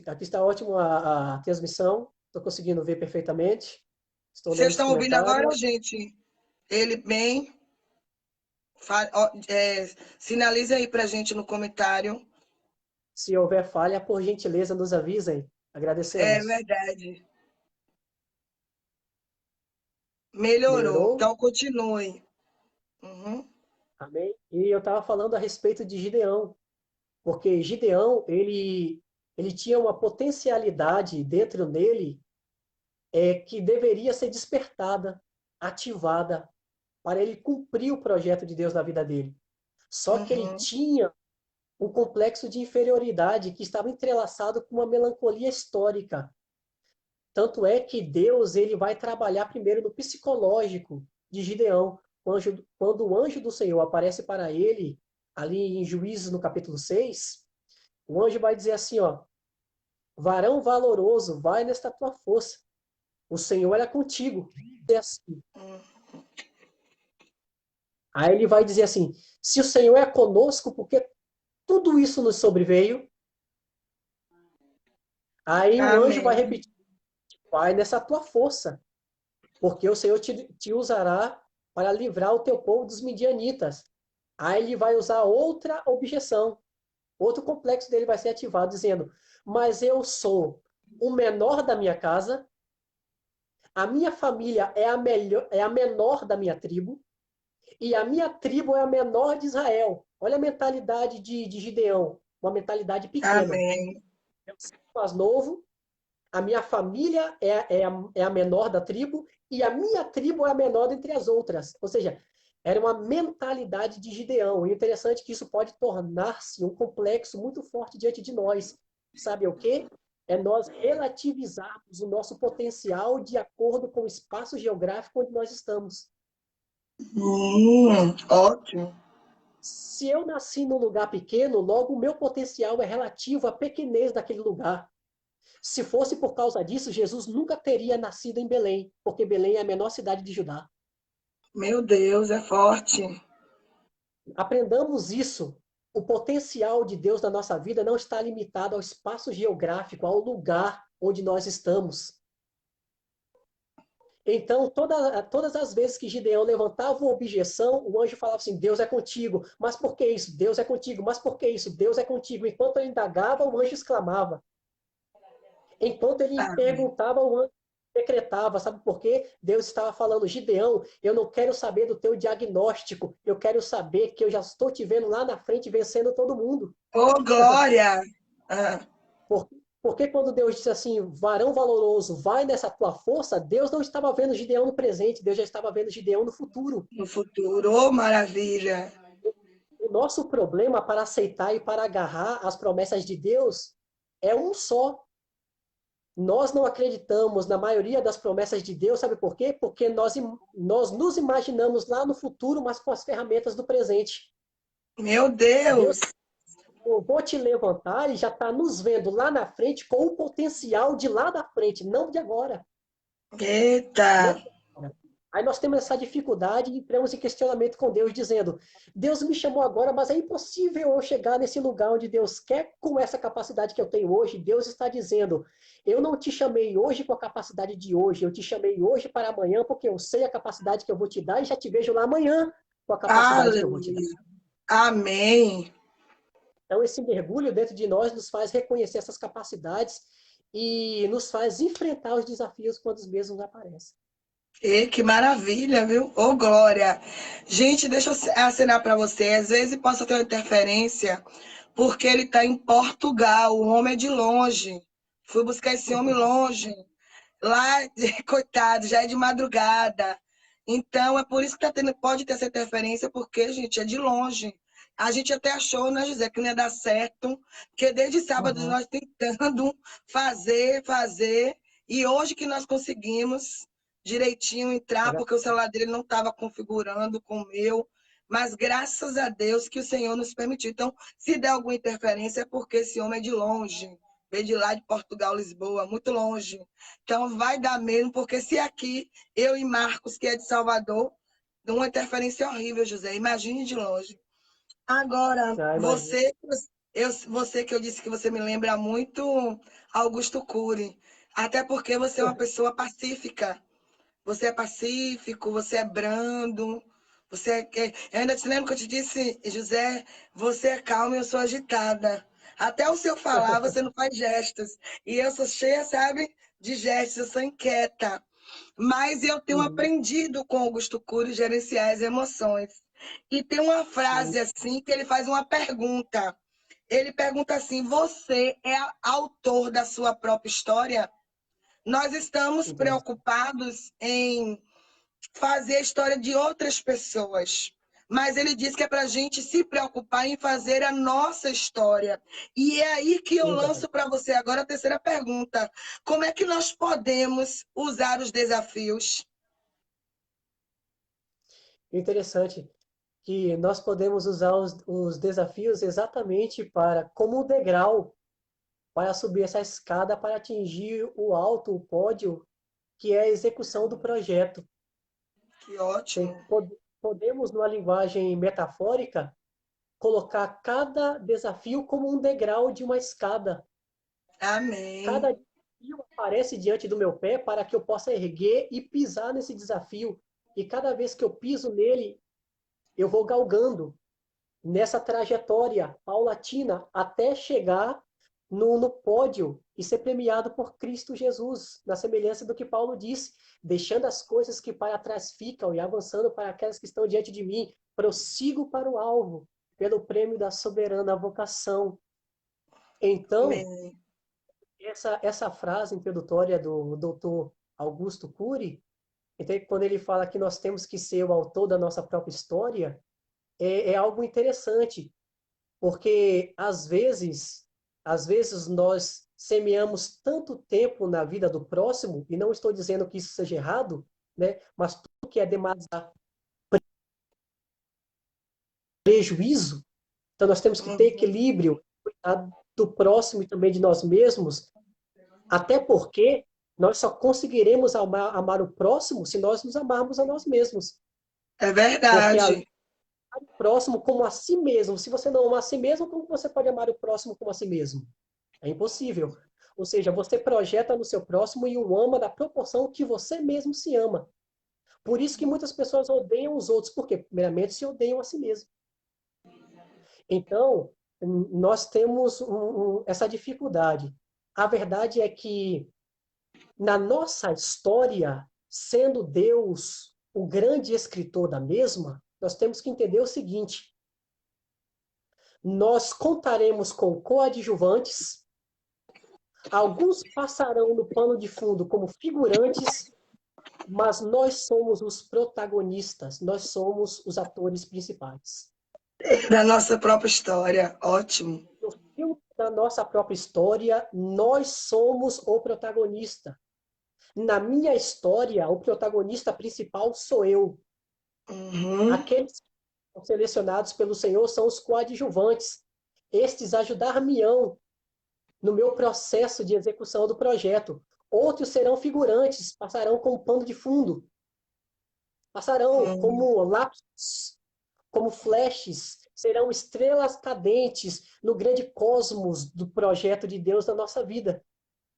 Aqui está ótimo a transmissão. Estou conseguindo ver perfeitamente. Estou Vocês lendo os estão ouvindo agora, comentários. gente? Ele bem? Sinaliza aí pra gente no comentário. Se houver falha, por gentileza, nos avisem. É Agradecemos. verdade. Melhorou. Melhorou? Então continue. Uhum. Amém? E eu estava falando a respeito de Gideão, porque Gideão, ele tinha uma potencialidade dentro dele que deveria ser despertada, ativada, para ele cumprir o projeto de Deus na vida dele. Só que ele Uhum. tinha um complexo de inferioridade que estava entrelaçado com uma melancolia histórica. Tanto é que Deus ele vai trabalhar primeiro no psicológico de Gideão. Quando o anjo do Senhor aparece para ele, ali em Juízes, no capítulo 6, o anjo vai dizer assim, ó, varão valoroso, vai nesta tua força. O Senhor era contigo. É assim. Aí ele vai dizer assim, se o Senhor é conosco, porque tudo isso nos sobreveio. Aí o anjo vai Amém. repetir, vai nessa tua força, porque o Senhor te usará para livrar o teu povo dos midianitas. Aí ele vai usar outra objeção, outro complexo dele vai ser ativado, dizendo: mas eu sou o menor da minha casa, a minha família é a melhor, é a menor da minha tribo, e a minha tribo é a menor de Israel. Olha a mentalidade de Gideão, uma mentalidade pequena. Amém. Eu sou o mais novo, a minha família é a menor da tribo, e a minha tribo é a menor dentre as outras. Ou seja, era uma mentalidade de Gideão. E é interessante que isso pode tornar-se um complexo muito forte diante de nós. Sabe o quê? É nós relativizarmos o nosso potencial de acordo com o espaço geográfico onde nós estamos. Ótimo. Se eu nasci num lugar pequeno, logo o meu potencial é relativo à pequenez daquele lugar. Se fosse por causa disso, Jesus nunca teria nascido em Belém, porque Belém é a menor cidade de Judá. Meu Deus, é forte. Aprendamos isso. O potencial de Deus na nossa vida não está limitado ao espaço geográfico, ao lugar onde nós estamos. Então, todas as vezes que Gideão levantava uma objeção, o anjo falava assim: Deus é contigo. Mas por que isso? Deus é contigo. Mas por que isso? Deus é contigo. Enquanto ele indagava, o anjo exclamava. Enquanto ele Amém. perguntava, o anjo decretava. Sabe por quê? Deus estava falando: Gideão, eu não quero saber do teu diagnóstico. Eu quero saber que eu já estou te vendo lá na frente vencendo todo mundo. Ô, glória! Ah, Por- Porque quando Deus disse assim, varão valoroso, vai nessa tua força, Deus não estava vendo Gideão no presente, Deus já estava vendo Gideão no futuro. no futuro, ô, maravilha! O nosso problema para aceitar e para agarrar as promessas de Deus é um só. Nós não acreditamos na maioria das promessas de Deus, sabe por quê? Porque nós nos imaginamos lá no futuro, mas com as ferramentas do presente. Meu Deus, Deus! eu vou te levantar e já está nos vendo lá na frente com o potencial de lá da frente, não de agora. Eita! Não de agora. Aí nós temos essa dificuldade e entramos em questionamento com Deus, dizendo: Deus me chamou agora, mas é impossível eu chegar nesse lugar onde Deus quer com essa capacidade que eu tenho hoje. Deus está dizendo: eu não te chamei hoje com a capacidade de hoje, eu te chamei hoje para amanhã, porque eu sei a capacidade que eu vou te dar e já te vejo lá amanhã com a capacidade que eu vou te dar. Aleluia! Amém! Então, esse mergulho dentro de nós nos faz reconhecer essas capacidades e nos faz enfrentar os desafios quando os mesmos aparecem. E que maravilha, viu? Ô, glória! Gente, deixa eu acenar para você. Às vezes possa ter uma interferência, porque ele está em Portugal. O homem é de longe. Fui buscar esse homem longe. Lá, coitado, já é de madrugada. Então, é por isso que tá tendo, pode ter essa interferência, porque, gente, é de longe. A gente até achou, né, José, que não ia dar certo, porque desde sábado Uhum. nós tentando fazer, e hoje que nós conseguimos direitinho entrar, porque o celular dele não estava configurando com o meu, mas graças a Deus que o Senhor nos permitiu. Então, se der alguma interferência, é porque esse homem é de longe, veio de lá de Portugal, Lisboa, muito longe. Então, vai dar mesmo, porque se aqui, eu e Marcos, que é de Salvador, dá uma interferência horrível, José. Imagine de longe. Agora, Ah, imagina. você que eu disse que você me lembra muito Augusto Cury, até porque você é uma pessoa pacífica. Você é pacífico, você é brando, eu ainda te lembro que eu te disse, José, você é calma e eu sou agitada. Até o seu falar, você não faz gestos. E eu sou cheia, sabe, de gestos, eu sou inquieta. Mas eu tenho Uhum. aprendido com Augusto Cury gerenciar as emoções. E tem uma Sim, frase assim que ele faz uma pergunta. Ele pergunta assim: você é autor da sua própria história? Nós estamos interessante. preocupados em fazer a história de outras pessoas. Mas ele diz que é para a gente se preocupar em fazer a nossa história. E é aí que eu Exato. lanço para você agora a terceira pergunta. Como é que nós podemos usar os desafios? Interessante que nós podemos usar os desafios exatamente para como um degrau para subir essa escada para atingir o alto, o pódio, que é a execução do projeto. Que ótimo. Podemos, numa linguagem metafórica, colocar cada desafio como um degrau de uma escada. Cada Amém. desafio aparece diante do meu pé para que eu possa erguer e pisar nesse desafio. E cada vez que eu piso nele, eu vou galgando nessa trajetória paulatina até chegar no pódio e ser premiado por Cristo Jesus, na semelhança do que Paulo disse, deixando as coisas que para trás ficam e avançando para aquelas que estão diante de mim, prossigo para o alvo, pelo prêmio da soberana vocação. Então, Amém. essa frase introdutória do doutor Augusto Cury, então, quando ele fala que nós temos que ser o autor da nossa própria história, é algo interessante, porque às vezes nós semeamos tanto tempo na vida do próximo, e não estou dizendo que isso seja errado, né? Mas tudo que é demasiado prejuízo, então nós temos que ter Uhum. equilíbrio, cuidar do próximo e também de nós mesmos, até porque nós só conseguiremos amar o próximo se nós nos amarmos a nós mesmos. É Porque verdade. o próximo como a si mesmo, se você não ama a si mesmo, como você pode amar o próximo como a si mesmo? É impossível. Ou seja, você projeta no seu próximo e o ama da proporção que você mesmo se ama. Por isso que muitas pessoas odeiam os outros, porque primeiramente se odeiam a si mesmo. Então, nós temos essa dificuldade. A verdade é que na nossa história, sendo Deus o grande escritor da mesma, nós temos que entender o seguinte: nós contaremos com coadjuvantes, alguns passarão no pano de fundo como figurantes, mas nós somos os protagonistas, nós somos os atores principais. Da nossa própria história. Ótimo. No filme da nossa própria história, nós somos o protagonista. Na minha história, o protagonista principal sou eu. Uhum. Aqueles que são selecionados pelo Senhor são os coadjuvantes. Estes ajudar-me-ão no meu processo de execução do projeto. Outros serão figurantes, passarão como pano de fundo, passarão Uhum. como lápis, como flashes, serão estrelas cadentes no grande cosmos do projeto de Deus na nossa vida,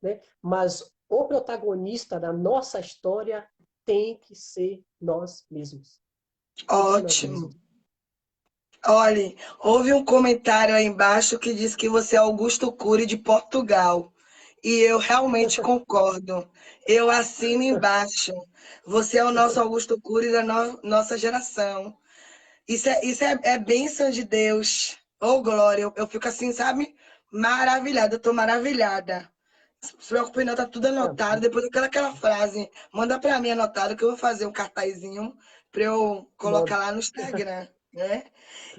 né? Mas o protagonista da nossa história tem que ser nós mesmos. Tem que ser nós Ótimo. mesmos. Olhe, houve um comentário aí embaixo que diz que você é Augusto Cury de Portugal. E eu realmente concordo. Eu assino embaixo. Você é o nosso Augusto Cury da nossa geração. Isso é bênção de Deus. Oh, glória. Eu fico assim, sabe? Maravilhada. Eu tô maravilhada. Se preocupe não, tá tudo anotado. Depois aquela frase, manda para mim anotado que eu vou fazer um cartazinho para eu colocar Mando, lá no Instagram, né?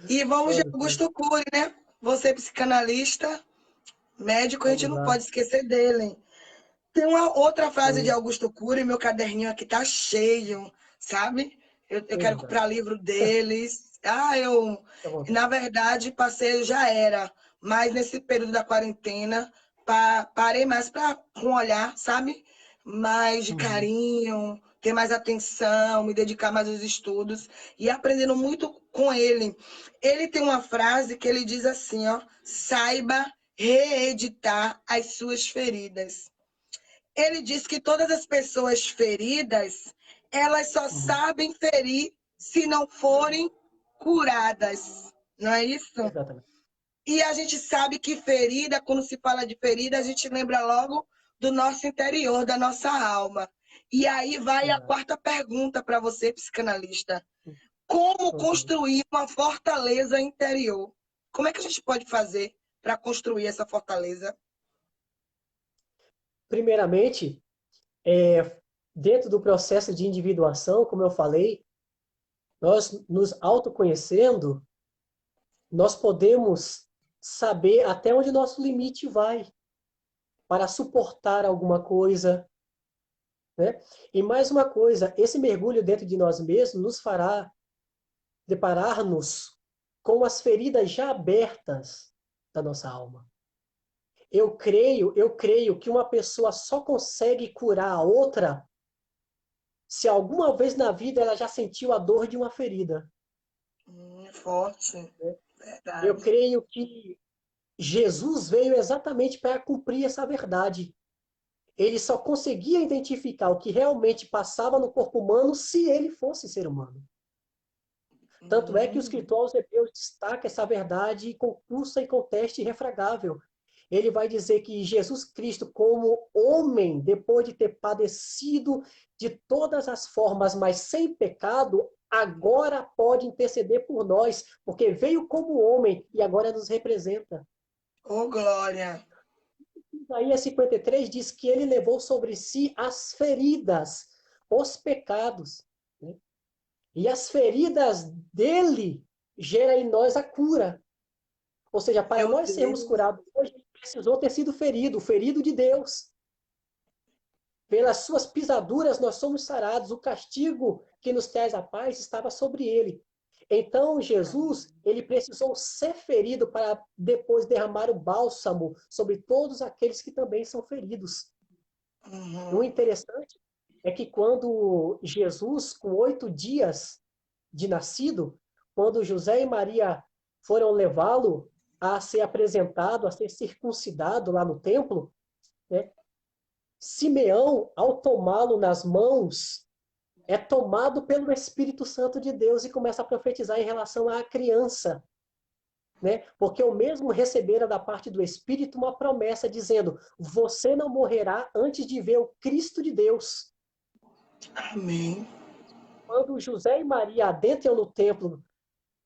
E vamos de mando, sim. Augusto Cury, né? Você, psicanalista, médico, a gente Vamos não lá. pode esquecer dele. Tem uma outra frase de Sim, Augusto Cury, meu caderninho aqui tá cheio, sabe? Eu quero verdade. comprar livro deles. Eu, Fique à na vontade. verdade, passei, já era, mas nesse período da quarentena, parei mais para com um olhar, sabe? Mais de Uhum, carinho, ter mais atenção, me dedicar mais aos estudos e aprendendo muito com ele. Ele tem uma frase que ele diz assim, ó, saiba reeditar as suas feridas. Ele diz que todas as pessoas feridas, elas só uhum. sabem ferir se não forem curadas. Não é isso? Exatamente. E a gente sabe que ferida, quando se fala de ferida, a gente lembra logo do nosso interior, da nossa alma. E aí vai a Exato. quarta pergunta para você, psicanalista. Como Uhum. construir uma fortaleza interior? Como é que a gente pode fazer para construir essa fortaleza? Primeiramente, dentro do processo de individuação, como eu falei, nós nos autoconhecendo, nós podemos saber até onde nosso limite vai para suportar alguma coisa, né? E mais uma coisa, esse mergulho dentro de nós mesmos nos fará deparar-nos com as feridas já abertas da nossa alma. Eu creio que uma pessoa só consegue curar a outra se alguma vez na vida ela já sentiu a dor de uma ferida. Forte, Né? Eu verdade. creio que Jesus veio exatamente para cumprir essa verdade. ele só conseguia identificar o que realmente passava no corpo humano se ele fosse ser humano. Tanto é que o escritor aos Hebreus destaca essa verdade com força e com teste irrefragável. Ele vai dizer que Jesus Cristo, como homem, depois de ter padecido de todas as formas, mas sem pecado, agora pode interceder por nós, porque veio como homem e agora nos representa. Oh, glória! Isaías 53 diz que ele levou sobre si as feridas, os pecados, né? E as feridas dele geram em nós a cura. Ou seja, para Meu nós sermos Deus! curados hoje, ele precisou ter sido ferido, o ferido de Deus. Pelas suas pisaduras nós somos sarados, o castigo que nos traz a paz estava sobre ele. Então, Jesus, ele precisou ser ferido para depois derramar o bálsamo sobre todos aqueles que também são feridos. O Uhum. interessante é que quando Jesus, com 8 dias de nascido, quando José e Maria foram levá-lo a ser apresentado, a ser circuncidado lá no templo, né? Simeão, ao tomá-lo nas mãos, é tomado pelo Espírito Santo de Deus e começa a profetizar em relação à criança, né? Porque o mesmo recebera da parte do Espírito uma promessa dizendo: você não morrerá antes de ver o Cristo de Deus. Amém. Quando José e Maria adentram no templo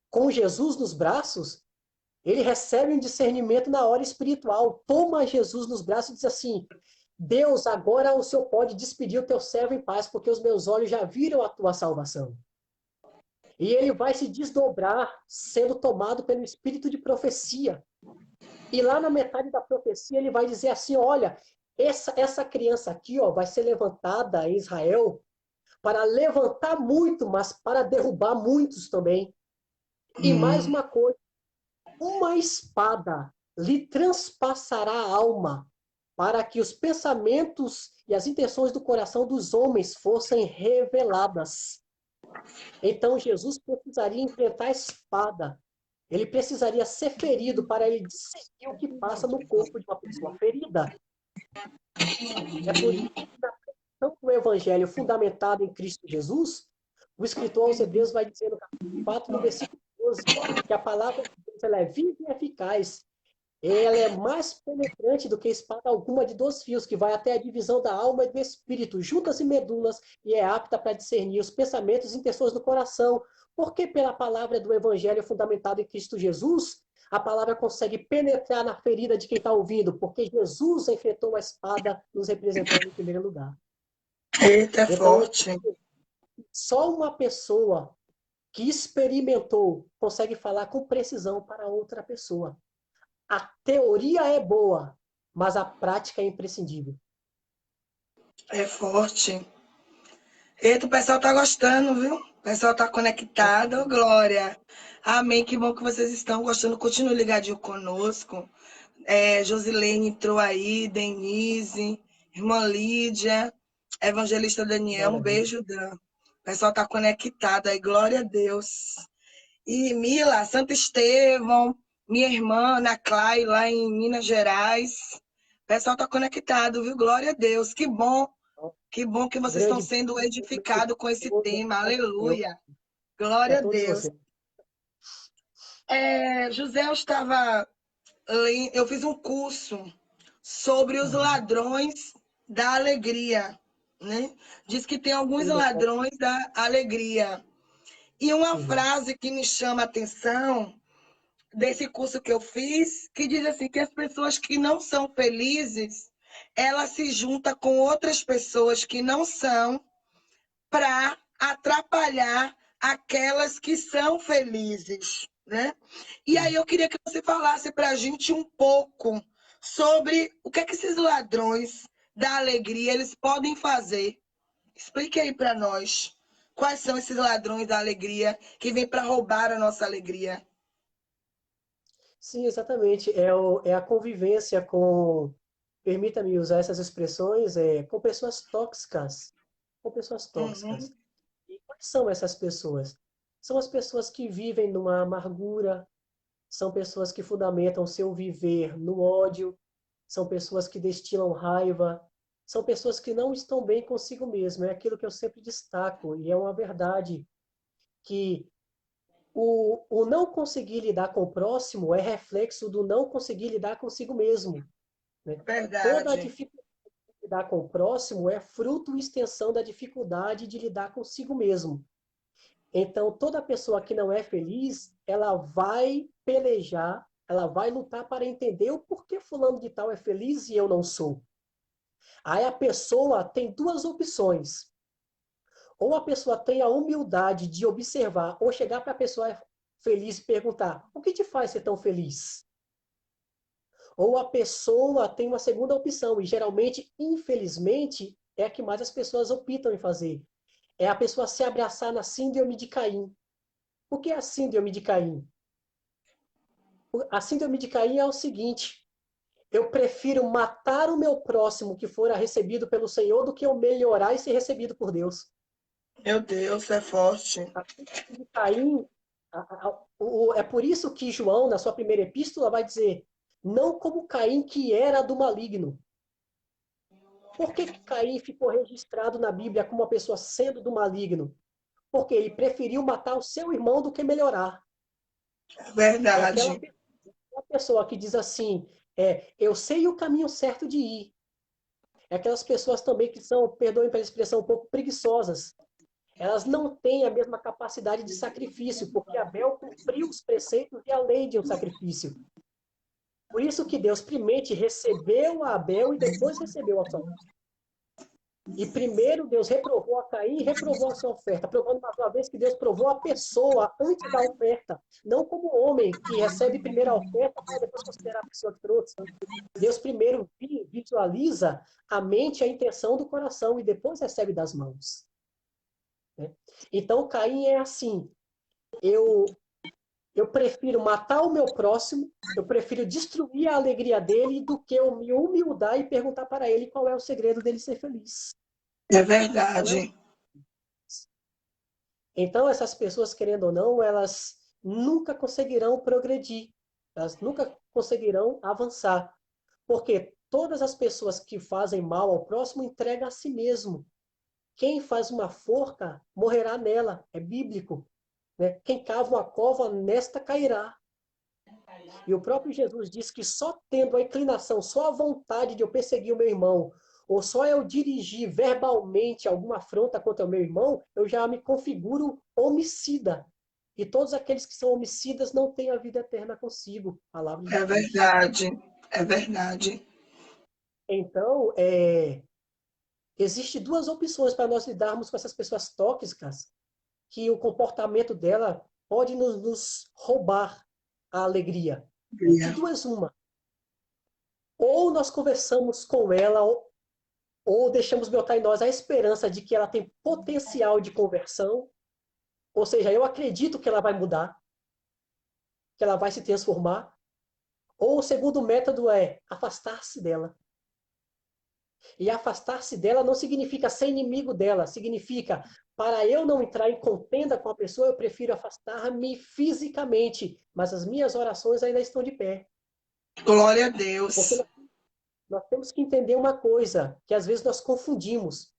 com Jesus nos braços, ele recebe um discernimento na hora espiritual, toma Jesus nos braços e diz assim: Deus, agora o Senhor pode despedir o teu servo em paz, porque os meus olhos já viram a tua salvação. E ele vai se desdobrar, sendo tomado pelo espírito de profecia. E lá na metade da profecia ele vai dizer assim: olha, essa criança aqui, ó, vai ser levantada em Israel para levantar muito, mas para derrubar muitos também. E mais Hum. uma coisa, uma espada lhe transpassará a alma, para que os pensamentos e as intenções do coração dos homens fossem reveladas. Então Jesus precisaria enfrentar a espada. Ele precisaria ser ferido para ele discernir o que passa no corpo de uma pessoa ferida. É por isso que na pregação do evangelho fundamentado em Cristo Jesus, o escritor aos Hebreus vai dizer no capítulo 4, no versículo 12, que a palavra de Deus ela é viva e eficaz. Ela é mais penetrante do que espada alguma de 2 fios, que vai até a divisão da alma e do espírito, juntas e medulas, e é apta para discernir os pensamentos e intenções do coração. Porque pela palavra do evangelho fundamentado em Cristo Jesus, a palavra consegue penetrar na ferida de quem está ouvindo, porque Jesus enfrentou a espada nos representando em primeiro lugar. Eita, é Então, forte. só uma pessoa que experimentou consegue falar com precisão para outra pessoa. A teoria é boa, mas a prática é imprescindível. É forte. Eita, o pessoal tá gostando, viu? O pessoal tá conectado. Ô, glória. Amém. Que bom que vocês estão gostando. Continue ligadinho conosco. Josilene entrou aí, Denise, irmã Lídia, Evangelista Daniel, Glória um a Deus. beijo, Dan. O pessoal tá conectado aí, glória a Deus. E Mila, Santo Estevão, minha irmã, Ana Clay, lá em Minas Gerais. O pessoal tá conectado, viu? Glória a Deus. Que bom que vocês estão Grande sendo beijo edificados com esse para tema. todos Aleluia. para Glória a todos Deus. vocês. José, eu fiz um curso sobre os Uhum. ladrões da alegria, né? Diz que tem alguns Que legal. ladrões da alegria. E uma Uhum. frase que me chama a atenção desse curso que eu fiz, que diz assim que as pessoas que não são felizes, elas se juntam com outras pessoas que não são para atrapalhar aquelas que são felizes, né? E aí Uhum. eu queria que você falasse para a gente um pouco sobre o que é que esses ladrões da alegria eles podem fazer. Explique aí para nós quais são esses ladrões da alegria que vêm para roubar a nossa alegria. Sim, exatamente. É a convivência com, permita-me usar essas expressões, com pessoas tóxicas. Com pessoas Uhum, tóxicas. E quais são essas pessoas? São as pessoas que vivem numa amargura, são pessoas que fundamentam seu viver no ódio, são pessoas que destilam raiva, são pessoas que não estão bem consigo mesmo. É aquilo que eu sempre destaco, e é uma verdade, que o não conseguir lidar com o próximo é reflexo do não conseguir lidar consigo mesmo, né? Toda a Verdade. dificuldade de lidar com o próximo é fruto e extensão da dificuldade de lidar consigo mesmo. Então, toda pessoa que não é feliz, ela vai pelejar, ela vai lutar para entender o porquê fulano de tal é feliz e eu não sou. Aí a pessoa tem duas opções. Ou a pessoa tem a humildade de observar, ou chegar para a pessoa feliz e perguntar: o que te faz ser tão feliz? Ou a pessoa tem uma segunda opção, e geralmente, infelizmente, é a que mais as pessoas optam em fazer. É a pessoa se abraçar na síndrome de Caim. O que é a síndrome de Caim? A síndrome de Caim é o seguinte: eu prefiro matar o meu próximo que for recebido pelo Senhor do que eu melhorar e ser recebido por Deus. Meu Deus, é forte. A síndrome de Caim, é por isso que João, na sua primeira epístola, vai dizer: não como Caim, que era do maligno. Por que Caim ficou registrado na Bíblia como uma pessoa sendo do maligno? Porque ele preferiu matar o seu irmão do que melhorar. É É aquela verdade. pessoa que diz assim: eu sei o caminho certo de ir. É aquelas pessoas também que são, perdoem pela expressão, um pouco preguiçosas. Elas não têm a mesma capacidade de sacrifício, porque Abel cumpriu os preceitos e a lei de um sacrifício. Por isso que Deus primeiro recebeu a Abel e depois recebeu a sua oferta. E primeiro Deus reprovou a Caim e reprovou a sua oferta, provando mais uma vez que Deus provou a pessoa antes da oferta, não como o homem que recebe primeiro a oferta para depois considerar a pessoa que trouxe. Deus primeiro visualiza a mente e a intenção do coração e depois recebe das mãos. Né? Então, Caim é assim: eu, eu prefiro matar o meu próximo, eu prefiro destruir a alegria dele do que eu me humildar e perguntar para ele qual é o segredo dele ser feliz. É Qual é o... verdade. Então, essas pessoas, querendo ou não, elas nunca conseguirão progredir, elas nunca conseguirão avançar, porque todas as pessoas que fazem mal ao próximo entregam a si mesmo. Quem faz uma forca morrerá nela, é bíblico. Né? Quem cava uma cova, nesta cairá. E o próprio Jesus diz que só tendo a inclinação, só a vontade de eu perseguir o meu irmão, ou só eu dirigir verbalmente alguma afronta contra o meu irmão, eu já me configuro homicida. E todos aqueles que são homicidas não têm a vida eterna consigo. Palavra de É Jesus. verdade. É verdade. Então, existe duas opções para nós lidarmos com essas pessoas tóxicas, que o comportamento dela pode nos roubar a alegria. De duas, uma. Ou nós conversamos com ela, ou deixamos brotar em nós a esperança de que ela tem potencial de conversão, ou seja, eu acredito que ela vai mudar, que ela vai se transformar. Ou o segundo método é afastar-se dela. E afastar-se dela não significa ser inimigo dela, significa, para eu não entrar em contenda com a pessoa, eu prefiro afastar-me fisicamente, mas as minhas orações ainda estão de pé. Glória a Porque Deus. nós temos que entender uma coisa, que às vezes nós confundimos.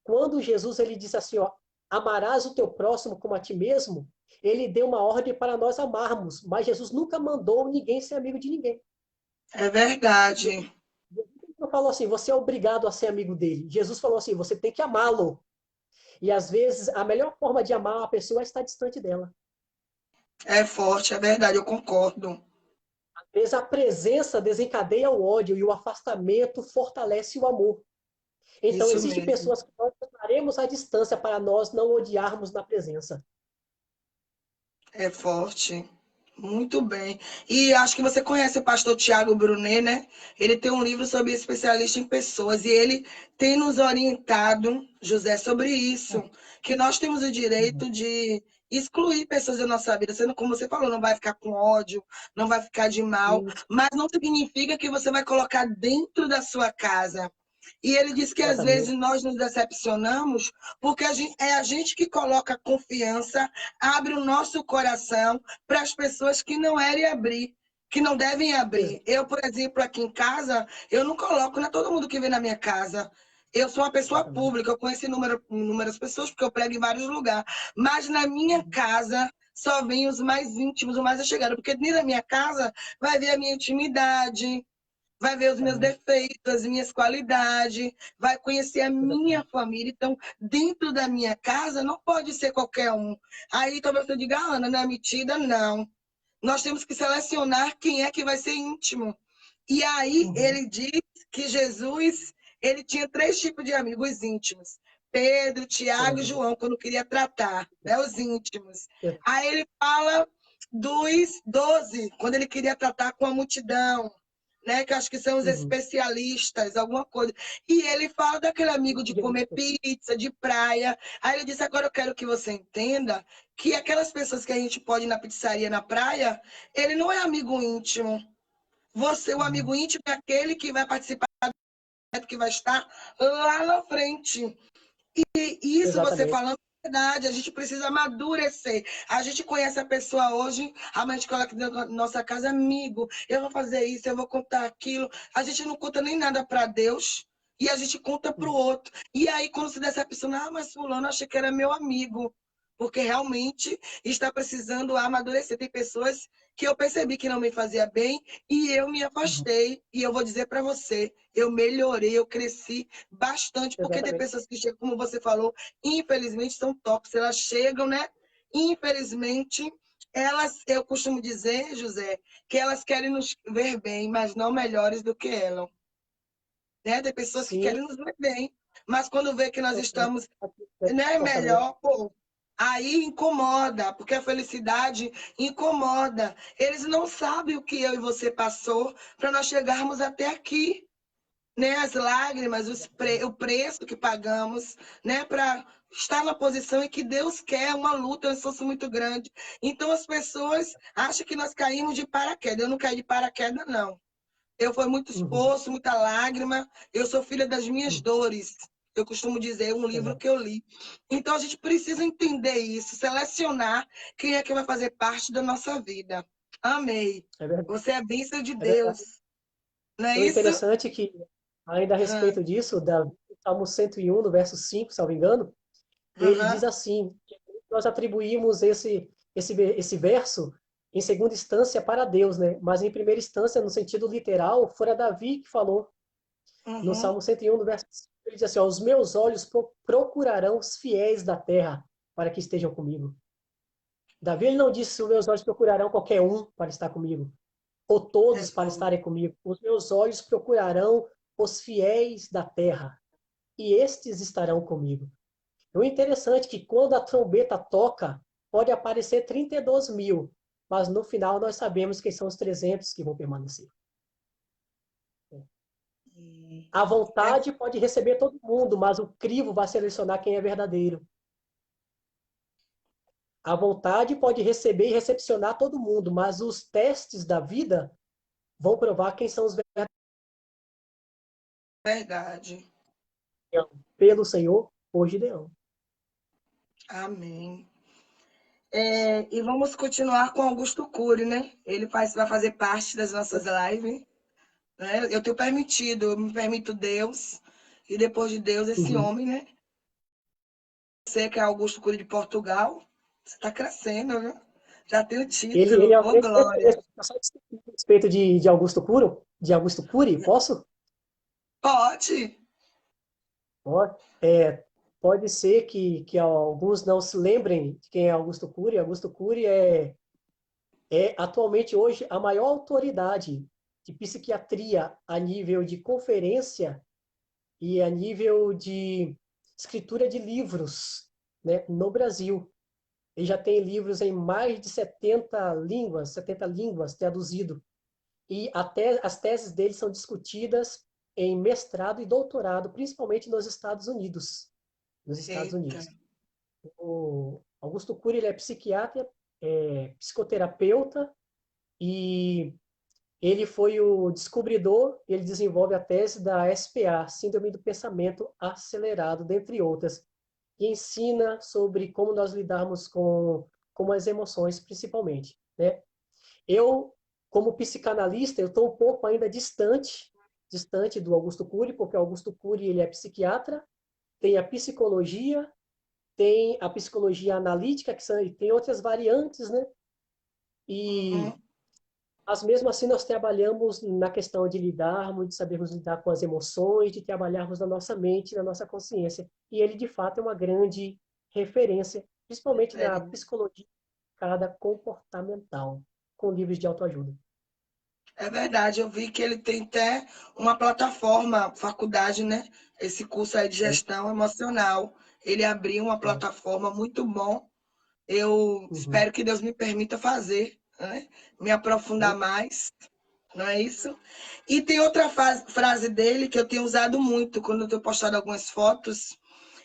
Quando Jesus ele disse assim, ó, amarás o teu próximo como a ti mesmo, ele deu uma ordem para nós amarmos, mas Jesus nunca mandou ninguém ser amigo de ninguém. É verdade. Jesus não falou assim, você é obrigado a ser amigo dele. Jesus falou assim, você tem que amá-lo. E às vezes a melhor forma de amar uma pessoa é estar distante dela. É forte, é verdade, eu concordo. Às vezes a presença desencadeia o ódio e o afastamento fortalece o amor. Então, Isso existem mesmo. pessoas que nós estaremos à distância para nós não odiarmos na presença. É forte. Muito bem. E acho que você conhece o pastor Tiago Brunet, né? Ele tem um livro sobre especialista em pessoas e ele tem nos orientado, José, sobre isso, que nós temos o direito de excluir pessoas da nossa vida, sendo como você falou, não vai ficar com ódio, não vai ficar de mal, Isso, mas não significa que você vai colocar dentro da sua casa. E ele diz que às vezes exatamente. nós nos decepcionamos porque é a gente que coloca confiança, abre o nosso coração para as pessoas que não erem abrir. que não devem abrir. Exato. Eu, por exemplo, aqui em casa, eu não coloco, não é todo mundo que vem na minha casa. Eu sou uma pessoa Exatamente. pública, eu conheço inúmeras pessoas, porque eu prego em vários lugares. Mas na minha Uhum. casa só vêm os mais íntimos, os mais allegados, porque dentro da minha casa vai ver a minha intimidade, vai ver os meus Exatamente. defeitos, as minhas qualidades, vai conhecer a minha Exatamente. família. Então, dentro da minha casa, não pode ser qualquer um. Aí talvez eu diga, Ana, não é metida? Não. Nós temos que selecionar quem é que vai ser íntimo. E aí Uhum. ele diz que Jesus, ele tinha três tipos de amigos íntimos. Pedro, Tiago e Exatamente. João, quando queria tratar, né, os íntimos. Exatamente. Aí ele fala dos 12, quando ele queria tratar com a multidão, né, que acho que são os Uhum. especialistas, alguma coisa. E ele fala daquele amigo de comer pizza, de praia. Aí ele disse: agora eu quero que você entenda que aquelas pessoas que a gente pode ir na pizzaria, na praia, ele não é amigo íntimo. Você, o Uhum. amigo íntimo, é aquele que vai participar, que vai estar lá na frente. E isso você Exatamente. falando é verdade, a gente precisa amadurecer. A gente conhece a pessoa hoje, amanhã a gente coloca na nossa casa, amigo, eu vou fazer isso, eu vou contar aquilo. A gente não conta nem nada para Deus e a gente conta para o Uhum. outro. E aí, quando se decepciona, mas fulano, achei que era meu amigo. Porque realmente está precisando amadurecer. Tem pessoas que eu percebi que não me fazia bem e eu me Uhum. afastei. E eu vou dizer para você, eu melhorei, eu cresci bastante, porque tem Exatamente. pessoas que chegam, como você falou, infelizmente são tóxicas, elas chegam, né? Infelizmente, elas, eu costumo dizer, José, que elas querem nos ver bem, mas não melhores do que elas, né? Tem pessoas que Sim, querem nos ver bem, mas quando vê que nós estamos, né, comportamento. melhor, pô, aí incomoda, porque a felicidade incomoda. Eles não sabem o que eu e você passou para nós chegarmos até aqui, né, as lágrimas, o preço que pagamos, né, para estar na posição em que Deus quer, uma luta, um esforço muito grande. Então as pessoas acham que nós caímos de paraquedas. Eu não caí de paraquedas, não. Eu foi muito Uhum. esforço, muita lágrima. Eu sou filha das minhas Uhum. dores. Eu costumo dizer, um livro Exato. que eu li. Então a gente precisa entender isso, selecionar quem é que vai fazer parte da nossa vida. Amei. É verdade. Você é bênção de É verdade. Deus. Não é O isso? interessante é que, ainda a Aham. respeito disso, da Salmo 101, no verso 5, se não me engano, ele diz Aham. assim, que nós atribuímos esse verso em segunda instância para Deus, né? Mas em primeira instância, no sentido literal, fora Davi que falou. No Uhum. Salmo 101, no verso 5, ele diz assim, ó, os meus olhos procurarão os fiéis da terra para que estejam comigo. Davi ele não disse, os meus olhos procurarão qualquer um para estar comigo, ou É todos para fogo. estarem comigo. Os meus olhos procurarão os fiéis da terra, e estes estarão comigo. O interessante é que quando a trombeta toca, pode aparecer 32 mil, mas no final nós sabemos quem são os 300 que vão permanecer. A É, vontade pode receber todo mundo, mas o crivo vai selecionar quem é verdadeiro. A vontade pode receber e recepcionar todo mundo, mas os testes da vida vão provar quem são os verdadeiros verdade. pelo Senhor por Gideão. Amém. É, e vamos continuar com Augusto Cury, né? Ele vai fazer parte das nossas lives, né? Eu tenho permitido, eu me permito Deus, e depois de Deus, esse Uhum. homem, né? Você que é Augusto Cury de Portugal, você está crescendo, viu? Já tem o Ele título, é ô glória. só a respeito de Augusto Cury, posso? Pode. Pode, pode ser que alguns não se lembrem de quem é Augusto Cury. Augusto Cury é atualmente hoje a maior autoridade de psiquiatria a nível de conferência e a nível de escritura de livros, né, no Brasil. Ele já tem livros em mais de 70 línguas traduzido. E até as teses dele são discutidas em mestrado e doutorado, principalmente nos Estados Unidos. Nos Estados Eita. Unidos. O Augusto Cury ele é psiquiatra, psicoterapeuta e ele foi o descobridor, ele desenvolve a tese da SPA, Síndrome do Pensamento Acelerado, dentre outras, e ensina sobre como nós lidarmos com as emoções, principalmente, né? Eu Como psicanalista, eu estou um pouco ainda distante do Augusto Cury, porque o Augusto Cury ele é psiquiatra, tem a psicologia analítica, tem outras variantes, né? E Uhum. mas mesmo assim nós trabalhamos na questão de lidarmos, de sabermos lidar com as emoções, de trabalharmos na nossa mente, na nossa consciência. E ele, de fato, é uma grande referência, principalmente na psicologia comportamental, com livros de autoajuda. É verdade, eu vi que ele tem até uma plataforma, faculdade, né? Esse curso aí de É, gestão emocional. Ele abriu uma é. plataforma muito bom. Eu Uhum. espero que Deus me permita fazer, né? Me aprofundar mais, não é isso? E tem outra frase dele que eu tenho usado muito quando eu tenho postado algumas fotos,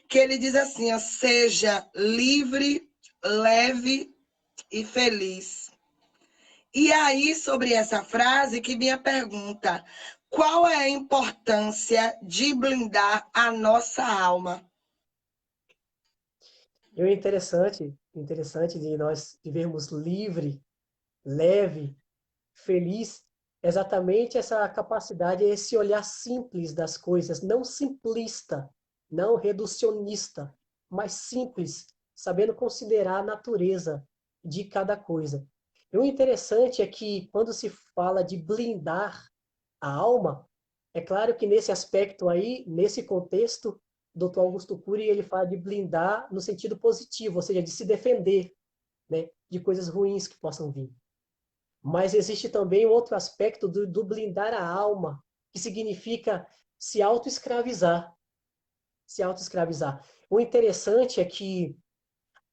que ele diz assim, ó, seja livre, leve e feliz. E aí, sobre essa frase, que minha pergunta: qual é a importância de blindar a nossa alma? E o interessante de nós vivermos livre, leve, feliz, exatamente essa capacidade, esse olhar simples das coisas, não simplista, não reducionista, mas simples, sabendo considerar a natureza de cada coisa. E o interessante é que quando se fala de blindar a alma, é claro que nesse aspecto aí, nesse contexto, o Dr. Augusto Cury ele fala de blindar no sentido positivo, ou seja, de se defender, né, de coisas ruins que possam vir. Mas existe também um outro aspecto do blindar a alma, que significa se autoescravizar. Se autoescravizar. O interessante é que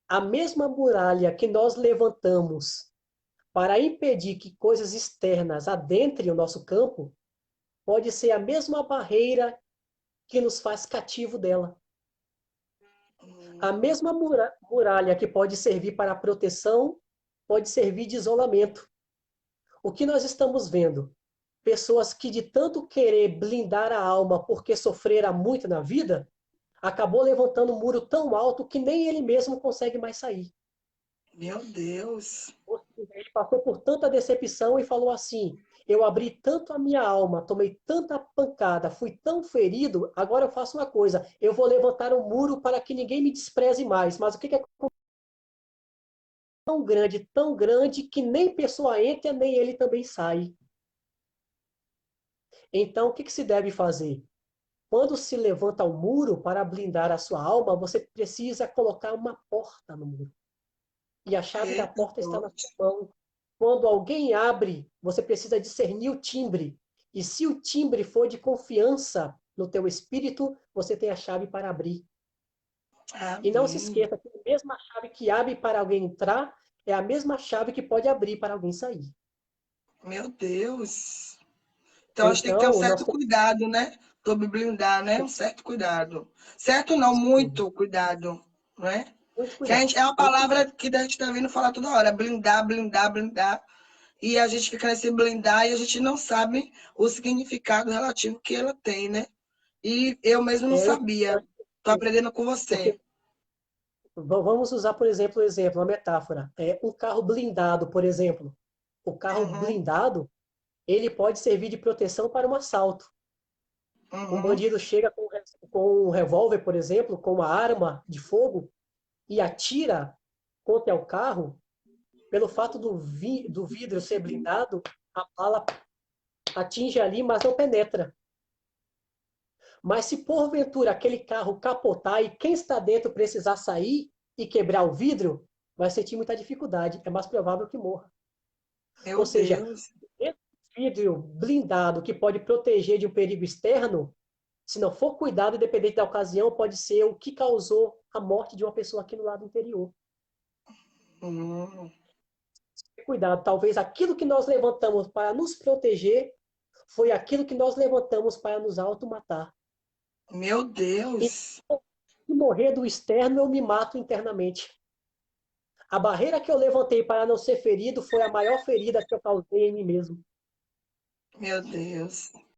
a mesma muralha que nós levantamos para impedir que coisas externas adentrem o nosso campo, pode ser a mesma barreira que nos faz cativo dela. A mesma muralha que pode servir para proteção, pode servir de isolamento. O que nós estamos vendo? Pessoas que de tanto querer blindar a alma porque sofreram muito na vida, acabou levantando um muro tão alto que nem ele mesmo consegue mais sair. Meu Deus. Ou seja, ele passou por tanta decepção e falou assim: eu abri tanto a minha alma, tomei tanta pancada, fui tão ferido, agora eu faço uma coisa, eu vou levantar um muro para que ninguém me despreze mais. Mas o que é tão grande que nem pessoa entra, nem ele também sai. Então, o que se deve fazer? Quando se levanta o muro para blindar a sua alma, você precisa colocar uma porta no muro. E a chave da Eita, porta está na sorte. sua mão. Quando alguém abre, você precisa discernir o timbre. E se o timbre for de confiança no teu espírito, você tem a chave para abrir. E não se Amém. esqueça que a mesma chave que abre para alguém entrar é a mesma chave que pode abrir para alguém sair. Meu Deus. Então a gente tem que ter um Então, nós certo temos cuidado, né? Sobre blindar, né? Um certo cuidado. Certo não, muito cuidado, né? muito Que a cuidado. gente, é uma Muito cuidado. palavra que a gente está vindo falar toda hora, blindar, blindar, blindar. E a gente fica nesse blindar e a gente não sabe o significado relativo que ela tem, né? E eu mesmo não É sabia. interessante, Estou aprendendo com você. porque vamos usar, por exemplo, uma metáfora. Um carro blindado, por exemplo. O carro Uhum, blindado, ele pode servir de proteção para um assalto. Um uhum. bandido chega com um revólver, por exemplo, com uma arma de fogo e atira contra o carro, pelo fato do vidro ser blindado, a bala atinge ali, mas não penetra. Mas se porventura aquele carro capotar e quem está dentro precisar sair e quebrar o vidro, vai sentir muita dificuldade. É mais provável que morra. Meu Ou seja, Deus. esse vidro blindado que pode proteger de um perigo externo, se não for cuidado, independente da ocasião, pode ser o que causou a morte de uma pessoa aqui no lado interior. Hum, Cuidado, talvez aquilo que nós levantamos para nos proteger foi aquilo que nós levantamos para nos automatar. meu E Deus. se morrer do externo, eu me mato internamente. A barreira que eu levantei para não ser ferido foi a maior ferida que eu causei em mim mesmo. Meu Deus.